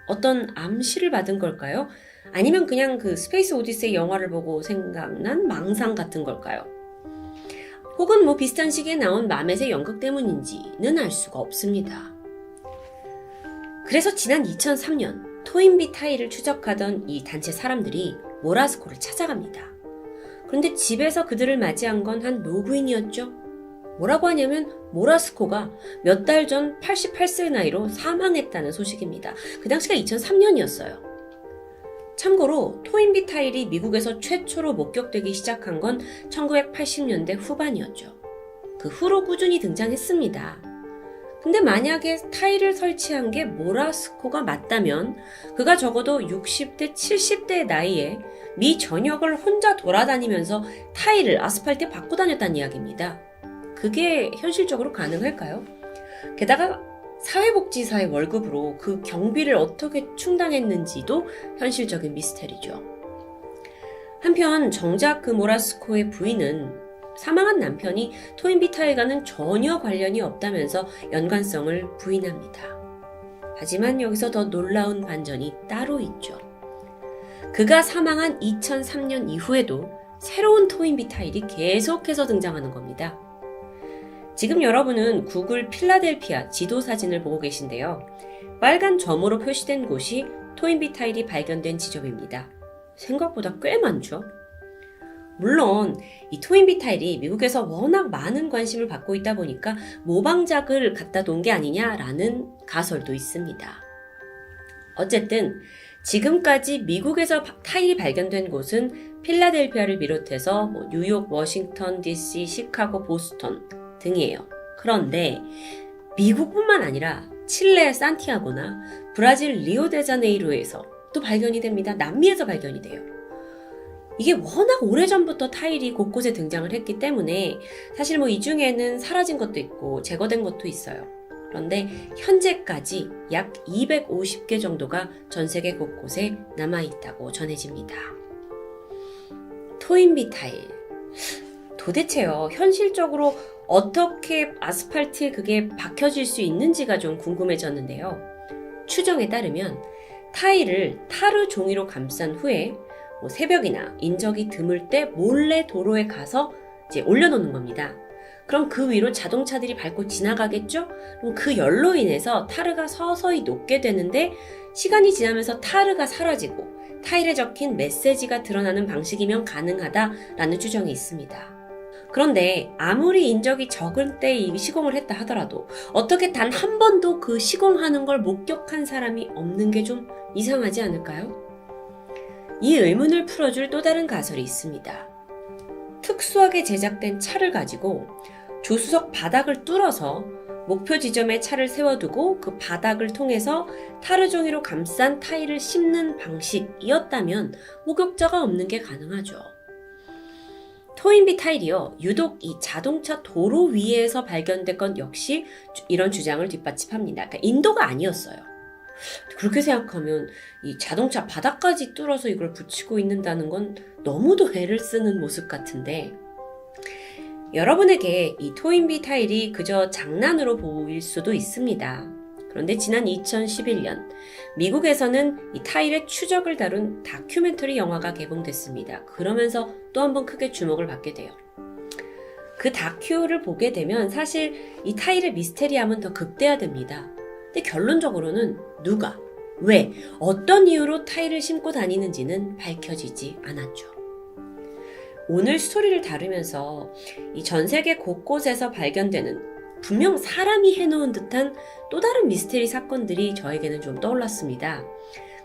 어떤 암시를 받은 걸까요? 아니면 그냥 그 스페이스 오디세이 영화를 보고 생각난 망상 같은 걸까요? 혹은 뭐 비슷한 시기에 나온 마멧의 연극 때문인지는 알 수가 없습니다. 그래서 지난 2003년 토인비 타일을 추적하던 이 단체 사람들이 모라스코를 찾아갑니다. 그런데 집에서 그들을 맞이한 건 한 노부인이었죠. 뭐라고 하냐면 모라스코가 몇 달 전 88세 나이로 사망했다는 소식입니다. 그 당시가 2003년이었어요. 참고로 토인비 타일이 미국에서 최초로 목격되기 시작한 건 1980년대 후반이었죠. 그 후로 꾸준히 등장했습니다. 근데 만약에 타일을 설치한 게 모라스코가 맞다면 그가 적어도 60대, 70대 나이에 미 전역을 혼자 돌아다니면서 타일을 아스팔트에 받고 다녔다는 이야기입니다. 그게 현실적으로 가능할까요? 게다가 사회복지사의 월급으로 그 경비를 어떻게 충당했는지도 현실적인 미스테리죠. 한편 정작 그 모라스코의 부인은 사망한 남편이 토인비 타일과는 전혀 관련이 없다면서 연관성을 부인합니다. 하지만 여기서 더 놀라운 반전이 따로 있죠. 그가 사망한 2003년 이후에도 새로운 토인비 타일이 계속해서 등장하는 겁니다. 지금 여러분은 구글 필라델피아 지도 사진을 보고 계신데요. 빨간 점으로 표시된 곳이 토인비 타일이 발견된 지점입니다. 생각보다 꽤 많죠? 물론 이 토인비 타일이 미국에서 워낙 많은 관심을 받고 있다 보니까 모방작을 갖다 놓은 게 아니냐라는 가설도 있습니다. 어쨌든 지금까지 미국에서 타일이 발견된 곳은 필라델피아를 비롯해서 뉴욕, 워싱턴, DC, 시카고, 보스턴 등이에요. 그런데 미국뿐만 아니라 칠레 산티아고나 브라질 리오데자네이루에서 또 발견이 됩니다. 남미에서 발견이 돼요. 이게 워낙 오래전부터 타일이 곳곳에 등장을 했기 때문에 사실 이 중에는 사라진 것도 있고 제거된 것도 있어요. 그런데 현재까지 약 250개 정도가 전 세계 곳곳에 남아있다고 전해집니다. 토인비 타일. 도대체요, 현실적으로 어떻게 아스팔트에 그게 박혀질 수 있는지가 좀 궁금해졌는데요. 추정에 따르면 타일을 타르 종이로 감싼 후에 새벽이나 인적이 드물 때 몰래 도로에 가서 이제 올려놓는 겁니다. 그럼 그 위로 자동차들이 밟고 지나가겠죠? 그럼 그 열로 인해서 타르가 서서히 녹게 되는데 시간이 지나면서 타르가 사라지고 타일에 적힌 메시지가 드러나는 방식이면 가능하다라는 추정이 있습니다. 그런데 아무리 인적이 적을 때 이 시공을 했다 하더라도 어떻게 단 한 번도 그 시공하는 걸 목격한 사람이 없는 게 좀 이상하지 않을까요? 이 의문을 풀어줄 또 다른 가설이 있습니다. 특수하게 제작된 차를 가지고 조수석 바닥을 뚫어서 목표 지점에 차를 세워두고 그 바닥을 통해서 타르 종이로 감싼 타일을 씹는 방식이었다면 목격자가 없는 게 가능하죠. 토인비 타일이요, 유독 이 자동차 도로 위에서 발견된 건 역시 이런 주장을 뒷받침합니다. 그러니까 인도가 아니었어요. 그렇게 생각하면 이 자동차 바닥까지 뚫어서 이걸 붙이고 있는다는 건 너무도 애를 쓰는 모습 같은데, 여러분에게 이 토인비 타일이 그저 장난으로 보일 수도 있습니다. 그런데 지난 2011년 미국에서는 이 타일의 추적을 다룬 다큐멘터리 영화가 개봉됐습니다. 그러면서 또 한 번 크게 주목을 받게 돼요. 그 다큐를 보게 되면 사실 이 타일의 미스테리함은 더 극대화됩니다. 근데 결론적으로는 누가, 왜, 어떤 이유로 타일을 심고 다니는지는 밝혀지지 않았죠. 오늘 스토리를 다루면서 이 전 세계 곳곳에서 발견되는 분명 사람이 해놓은 듯한 또 다른 미스테리 사건들이 저에게는 좀 떠올랐습니다.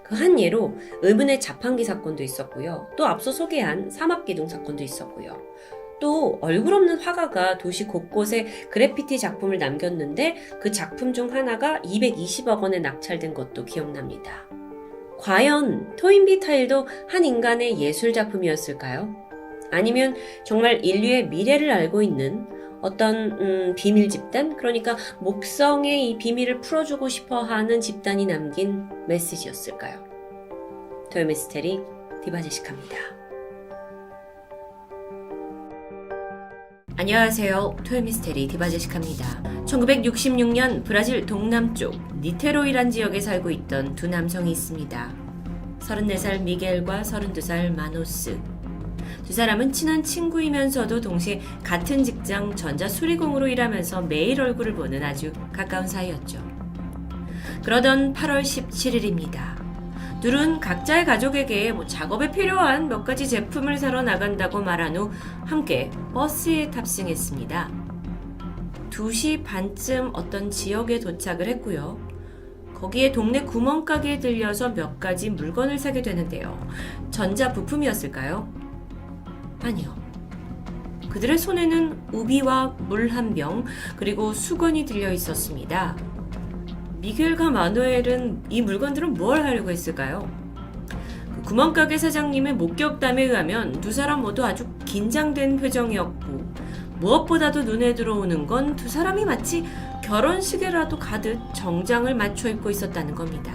그 한 예로 의문의 자판기 사건도 있었고요. 또 앞서 소개한 사막기둥 사건도 있었고요. 또 얼굴 없는 화가가 도시 곳곳에 그래피티 작품을 남겼는데 그 작품 중 하나가 220억 원에 낙찰된 것도 기억납니다. 과연 토인비 타일도 한 인간의 예술 작품이었을까요? 아니면 정말 인류의 미래를 알고 있는 어떤 비밀 집단? 그러니까 목성의 이 비밀을 풀어주고 싶어하는 집단이 남긴 메시지였을까요? 토요미스테리 디바제시카입니다. 안녕하세요. 토요미스테리 디바제시카입니다. 1966년 브라질 동남쪽 니테로이란 지역에 살고 있던 두 남성이 있습니다. 34살 미겔과 32살 마노스. 두 사람은 친한 친구이면서도 동시에 같은 직장 전자수리공으로 일하면서 매일 얼굴을 보는 아주 가까운 사이였죠. 그러던 8월 17일입니다. 둘은 각자의 가족에게 작업에 필요한 몇 가지 제품을 사러 나간다고 말한 후 함께 버스에 탑승했습니다. 2시 반쯤 어떤 지역에 도착을 했고요. 거기에 동네 구멍가게에 들려서 몇 가지 물건을 사게 되는데요. 전자 부품이었을까요? 아니요. 그들의 손에는 우비와 물 한 병, 그리고 수건이 들려 있었습니다. 미겔과 마누엘은 이 물건들은 뭘 하려고 했을까요? 구멍가게 사장님의 목격담에 의하면 두 사람 모두 아주 긴장된 표정이었고 무엇보다도 눈에 들어오는 건 두 사람이 마치 결혼식에라도 가듯 정장을 맞춰 입고 있었다는 겁니다.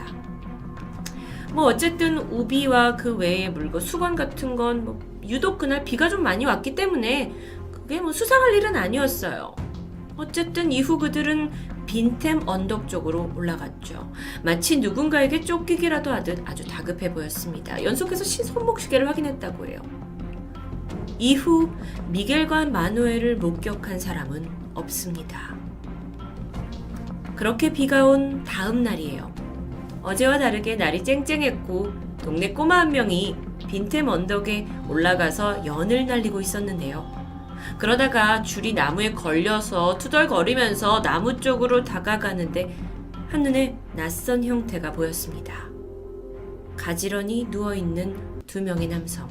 어쨌든 우비와 그 외의 물건, 수건 같은 건 유독 그날 비가 좀 많이 왔기 때문에 그게 수상할 일은 아니었어요. 어쨌든 이후 그들은 빈템 언덕 쪽으로 올라갔죠. 마치 누군가에게 쫓기기라도 하듯 아주 다급해 보였습니다. 연속해서 손목시계를 확인했다고 해요. 이후 미겔과 마누엘을 목격한 사람은 없습니다. 그렇게 비가 온 다음 날이에요. 어제와 다르게 날이 쨍쨍했고 동네 꼬마 한 명이 빈템 언덕에 올라가서 연을 날리고 있었는데요. 그러다가 줄이 나무에 걸려서 투덜거리면서 나무 쪽으로 다가가는데 한눈에 낯선 형태가 보였습니다. 가지런히 누워있는 두 명의 남성.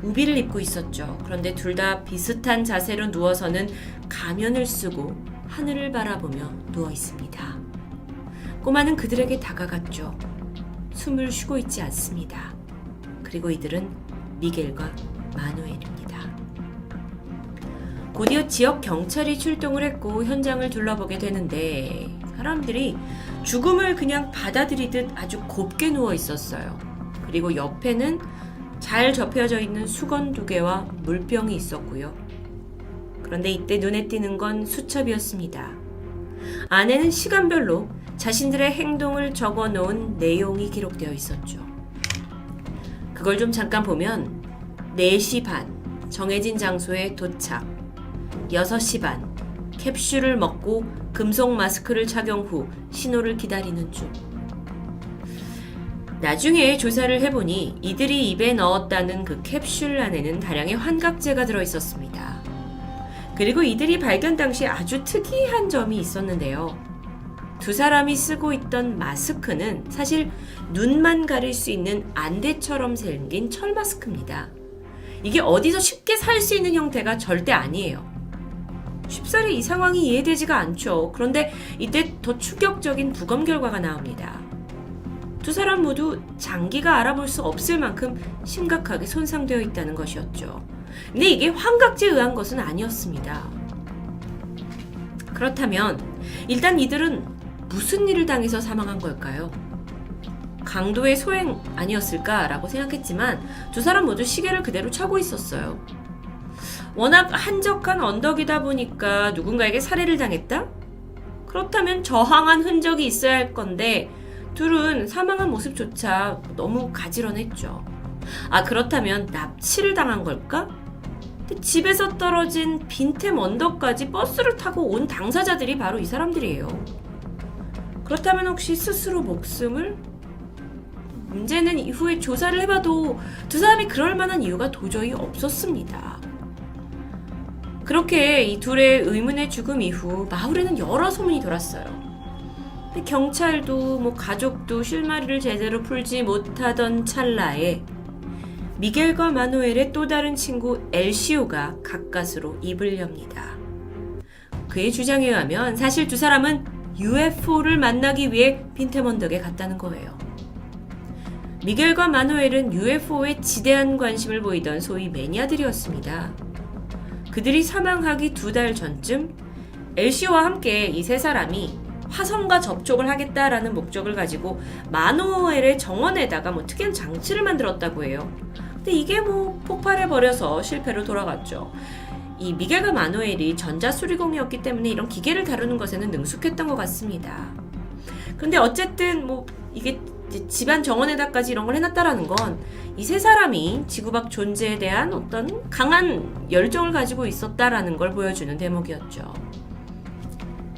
우비를 입고 있었죠. 그런데 둘 다 비슷한 자세로 누워서는 가면을 쓰고 하늘을 바라보며 누워 있습니다. 꼬마는 그들에게 다가갔죠. 숨을 쉬고 있지 않습니다. 그리고 이들은 미겔과 마누엘입니다. 곧이어 지역 경찰이 출동을 했고 현장을 둘러보게 되는데 사람들이 죽음을 그냥 받아들이듯 아주 곱게 누워 있었어요. 그리고 옆에는 잘 접혀져 있는 수건 2개와 물병이 있었고요. 그런데 이때 눈에 띄는 건 수첩이었습니다. 안에는 시간별로 자신들의 행동을 적어놓은 내용이 기록되어 있었죠. 그걸 좀 잠깐 보면 4시 반 정해진 장소에 도착, 6시 반 캡슐을 먹고 금속 마스크를 착용 후 신호를 기다리는 중. 나중에 조사를 해보니 이들이 입에 넣었다는 그 캡슐 안에는 다량의 환각제가 들어있었습니다. 그리고 이들이 발견 당시 아주 특이한 점이 있었는데요. 두 사람이 쓰고 있던 마스크는 사실 눈만 가릴 수 있는 안대처럼 생긴 철 마스크입니다. 이게 어디서 쉽게 살 수 있는 형태가 절대 아니에요. 쉽사리 이 상황이 이해되지가 않죠. 그런데 이때 더 충격적인 부검 결과가 나옵니다. 두 사람 모두 장기가 알아볼 수 없을 만큼 심각하게 손상되어 있다는 것이었죠. 근데 이게 환각제에 의한 것은 아니었습니다. 그렇다면 일단 이들은 무슨 일을 당해서 사망한 걸까요? 강도의 소행 아니었을까라고 생각했지만 두 사람 모두 시계를 그대로 차고 있었어요. 워낙 한적한 언덕이다 보니까 누군가에게 살해를 당했다? 그렇다면 저항한 흔적이 있어야 할 건데 둘은 사망한 모습조차 너무 가지런했죠. 그렇다면 납치를 당한 걸까? 집에서 떨어진 빈템 언덕까지 버스를 타고 온 당사자들이 바로 이 사람들이에요. 그렇다면 혹시 스스로 목숨을? 문제는 이후에 조사를 해봐도 두 사람이 그럴 만한 이유가 도저히 없었습니다. 그렇게 이 둘의 의문의 죽음 이후 마을에는 여러 소문이 돌았어요. 경찰도 가족도 실마리를 제대로 풀지 못하던 찰나에 미겔과 마누엘의 또 다른 친구 엘시오가 가까스로 입을 엽니다. 그의 주장에 의하면 사실 두 사람은 UFO를 만나기 위해 빈테먼덕에 갔다는 거예요. 미겔과 마누엘은 UFO에 지대한 관심을 보이던 소위 매니아들이었습니다. 그들이 사망하기 2달 전쯤 엘시오와 함께 이 세 사람이 화성과 접촉을 하겠다라는 목적을 가지고 마누엘의 정원에다가 특이한 장치를 만들었다고 해요. 근데 이게 폭발해버려서 실패로 돌아갔죠. 이 미겔과 마누엘이 전자수리공이었기 때문에 이런 기계를 다루는 것에는 능숙했던 것 같습니다. 그런데 어쨌든 이게 집안 정원에다까지 이런 걸 해놨다라는 건 이 세 사람이 지구 밖 존재에 대한 어떤 강한 열정을 가지고 있었다라는 걸 보여주는 대목이었죠.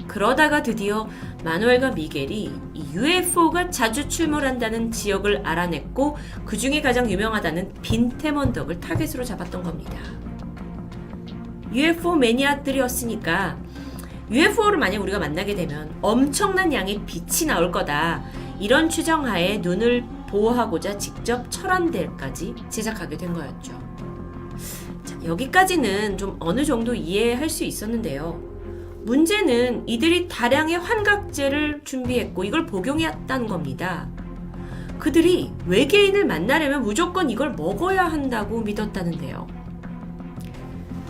그러다가 드디어 마누엘과 미겔이 이 UFO가 자주 출몰한다는 지역을 알아냈고 그 중에 가장 유명하다는 빈테먼덕을 타겟으로 잡았던 겁니다. UFO 매니아들이었으니까 UFO를 만약 우리가 만나게 되면 엄청난 양의 빛이 나올 거다. 이런 추정하에 눈을 보호하고자 직접 철안대까지 제작하게 된 거였죠. 자, 여기까지는 좀 어느 정도 이해할 수 있었는데요. 문제는 이들이 다량의 환각제를 준비했고 이걸 복용했다는 겁니다. 그들이 외계인을 만나려면 무조건 이걸 먹어야 한다고 믿었다는데요.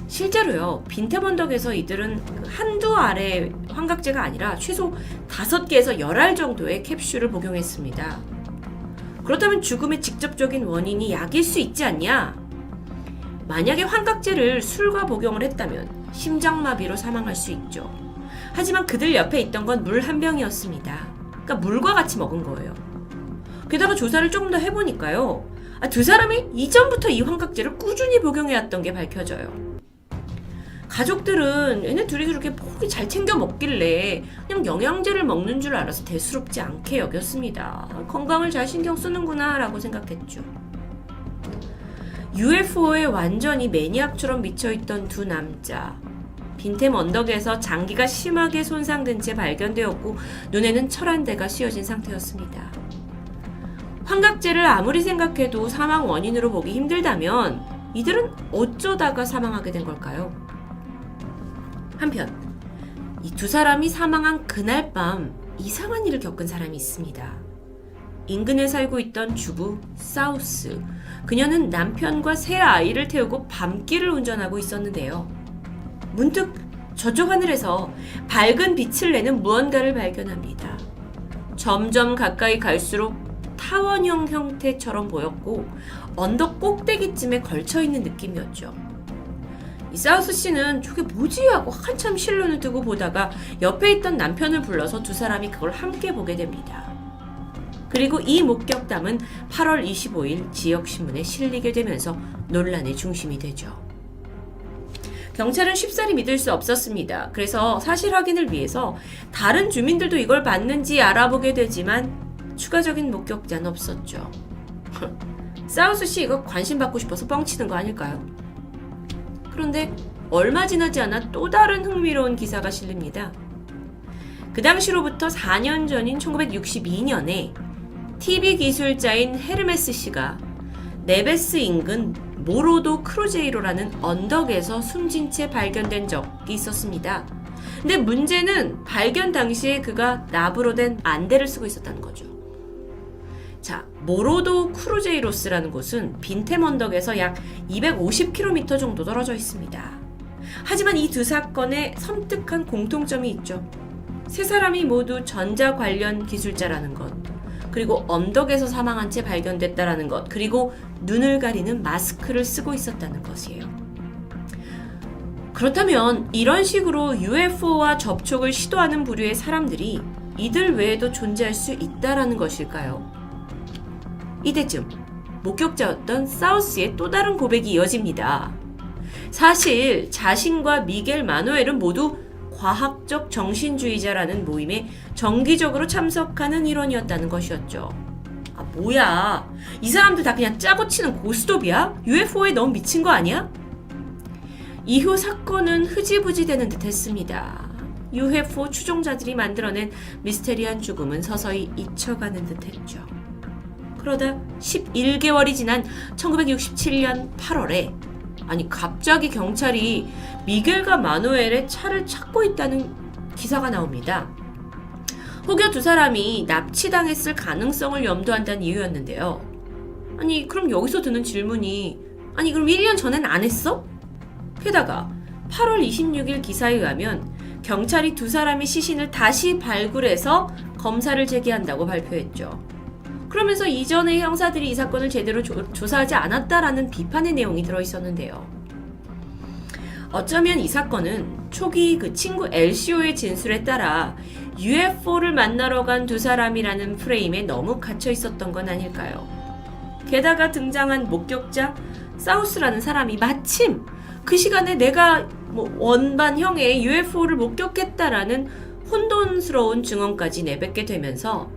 실제로요, 빈테먼덕에서 이들은 한두 알의 환각제가 아니라 최소 5개에서 10알 정도의 캡슐을 복용했습니다. 그렇다면 죽음의 직접적인 원인이 약일 수 있지 않냐? 만약에 환각제를 술과 복용을 했다면 심장마비로 사망할 수 있죠. 하지만 그들 옆에 있던 건 물 한 병이었습니다. 그러니까 물과 같이 먹은 거예요. 게다가 조사를 조금 더 해보니까요, 두 사람이 이전부터 이 환각제를 꾸준히 복용해왔던 게 밝혀져요. 가족들은 얘네 둘이 그렇게 폭이 잘 챙겨 먹길래 그냥 영양제를 먹는 줄 알아서 대수롭지 않게 여겼습니다. 건강을 잘 신경 쓰는구나 라고 생각했죠. UFO에 완전히 매니악처럼 미쳐있던 두 남자. 빈템 언덕에서 장기가 심하게 손상된 채 발견되었고 눈에는 철안대가 씌워진 상태였습니다. 환각제를 아무리 생각해도 사망 원인으로 보기 힘들다면 이들은 어쩌다가 사망하게 된 걸까요? 한편 이 두 사람이 사망한 그날 밤 이상한 일을 겪은 사람이 있습니다. 인근에 살고 있던 주부 사우스. 그녀는 남편과 세 아이를 태우고 밤길을 운전하고 있었는데요. 문득 저쪽 하늘에서 밝은 빛을 내는 무언가를 발견합니다. 점점 가까이 갈수록 타원형 형태처럼 보였고 언덕 꼭대기쯤에 걸쳐있는 느낌이었죠. 이 사우스 씨는 저게 뭐지? 하고 한참 실눈을 뜨고 보다가 옆에 있던 남편을 불러서 두 사람이 그걸 함께 보게 됩니다. 그리고 이 목격담은 8월 25일 지역신문에 실리게 되면서 논란의 중심이 되죠. 경찰은 쉽사리 믿을 수 없었습니다. 그래서 사실 확인을 위해서 다른 주민들도 이걸 봤는지 알아보게 되지만 추가적인 목격자는 없었죠. 사우스 씨 이거 관심 받고 싶어서 뻥치는 거 아닐까요? 그런데 얼마 지나지 않아 또 다른 흥미로운 기사가 실립니다. 그 당시로부터 4년 전인 1962년에 TV 기술자인 헤르메스 씨가 네베스 인근 모로도 크루제이로라는 언덕에서 숨진 채 발견된 적이 있었습니다. 근데 문제는 발견 당시에 그가 납으로 된 안대를 쓰고 있었다는 거죠. 자, 모로도 크루제이로스라는 곳은 빈템 언덕에서 약 250km 정도 떨어져 있습니다. 하지만 이 두 사건에 섬뜩한 공통점이 있죠. 세 사람이 모두 전자 관련 기술자라는 것, 그리고 언덕에서 사망한 채 발견됐다라는 것, 그리고 눈을 가리는 마스크를 쓰고 있었다는 것이에요. 그렇다면 이런 식으로 UFO와 접촉을 시도하는 부류의 사람들이 이들 외에도 존재할 수 있다라는 것일까요? 이때쯤 목격자였던 사우스의 또 다른 고백이 이어집니다. 사실 자신과 미겔 마누엘은 모두 과학적 정신주의자라는 모임에 정기적으로 참석하는 일원이었다는 것이었죠. 뭐야? 이 사람들 다 그냥 짜고 치는 고스톱이야? UFO에 너무 미친 거 아니야? 이후 사건은 흐지부지 되는 듯 했습니다. UFO 추종자들이 만들어낸 미스테리한 죽음은 서서히 잊혀가는 듯 했죠. 그러다 11개월이 지난 1967년 8월에 갑자기 경찰이 미겔과 마누엘의 차를 찾고 있다는 기사가 나옵니다. 혹여 두 사람이 납치당했을 가능성을 염두한다는 이유였는데요. 그럼 여기서 드는 질문이 그럼 1년 전엔 안 했어? 게다가 8월 26일 기사에 의하면 경찰이 두 사람의 시신을 다시 발굴해서 검사를 제기한다고 발표했죠. 그러면서 이전의 형사들이 이 사건을 제대로 조사하지 않았다라는 비판의 내용이 들어있었는데요. 어쩌면 이 사건은 초기 그 친구 LCO의 진술에 따라 UFO를 만나러 간 두 사람이라는 프레임에 너무 갇혀 있었던 건 아닐까요? 게다가 등장한 목격자 사우스라는 사람이 마침 그 시간에 내가 원반형의 UFO를 목격했다라는 혼돈스러운 증언까지 내뱉게 되면서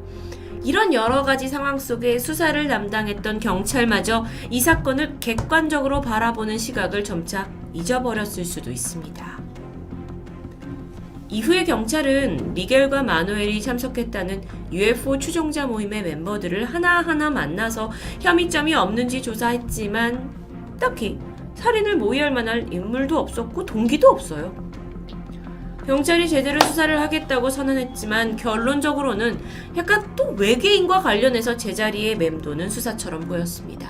이런 여러 가지 상황 속에 수사를 담당했던 경찰마저 이 사건을 객관적으로 바라보는 시각을 점차 잊어버렸을 수도 있습니다. 이후에 경찰은 미겔과 마누엘이 참석했다는 UFO 추종자 모임의 멤버들을 하나하나 만나서 혐의점이 없는지 조사했지만 딱히 살인을 모의할 만한 인물도 없었고 동기도 없어요. 경찰이 제대로 수사를 하겠다고 선언했지만 결론적으로는 약간 또 외계인과 관련해서 제자리에 맴도는 수사처럼 보였습니다.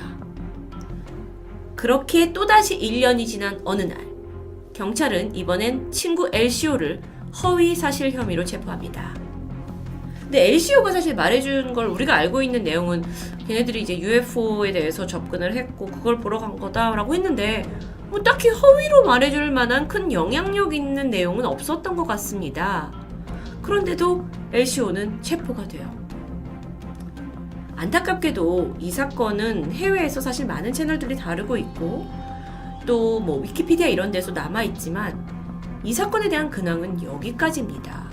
그렇게 또다시 1년이 지난 어느 날, 경찰은 이번엔 친구 LCO를 허위 사실 혐의로 체포합니다. 근데 LCO가 사실 말해준 걸 우리가 알고 있는 내용은 걔네들이 이제 UFO에 대해서 접근을 했고 그걸 보러 간 거다라고 했는데 딱히 허위로 말해줄 만한 큰 영향력 있는 내용은 없었던 것 같습니다. 그런데도 LCO는 체포가 돼요. 안타깝게도 이 사건은 해외에서 사실 많은 채널들이 다루고 있고 또 위키피디아 이런 데서 남아있지만 이 사건에 대한 근황은 여기까지입니다.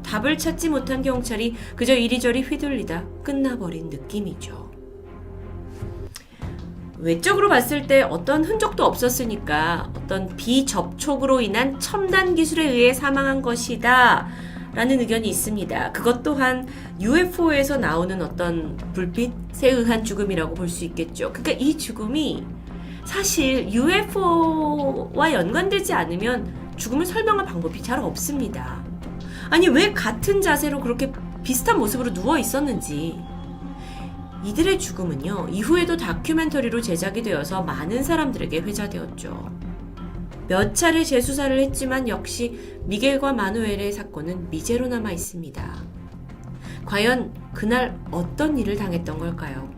답을 찾지 못한 경찰이 그저 이리저리 휘둘리다 끝나버린 느낌이죠. 외적으로 봤을 때 어떤 흔적도 없었으니까 어떤 비접촉으로 인한 첨단 기술에 의해 사망한 것이다 라는 의견이 있습니다. 그것 또한 UFO에서 나오는 어떤 불빛에 의한 죽음이라고 볼 수 있겠죠. 그러니까 이 죽음이 사실 UFO와 연관되지 않으면 죽음을 설명할 방법이 잘 없습니다. 왜 같은 자세로 그렇게 비슷한 모습으로 누워 있었는지. 이들의 죽음은요, 이후에도 다큐멘터리로 제작이 되어서 많은 사람들에게 회자되었죠. 몇 차례 재수사를 했지만 역시 미겔과 마누엘의 사건은 미제로 남아 있습니다. 과연 그날 어떤 일을 당했던 걸까요?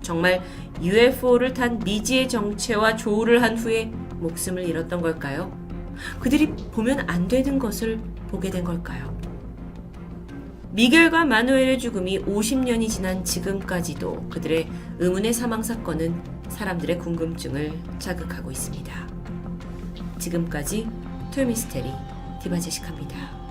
정말 UFO를 탄 미지의 정체와 조우를 한 후에 목숨을 잃었던 걸까요? 그들이 보면 안 되는 것을 보게 된 걸까요? 미겔과 마누엘의 죽음이 50년이 지난 지금까지도 그들의 의문의 사망 사건은 사람들의 궁금증을 자극하고 있습니다. 지금까지 토요미스테리 디바제시카입니다.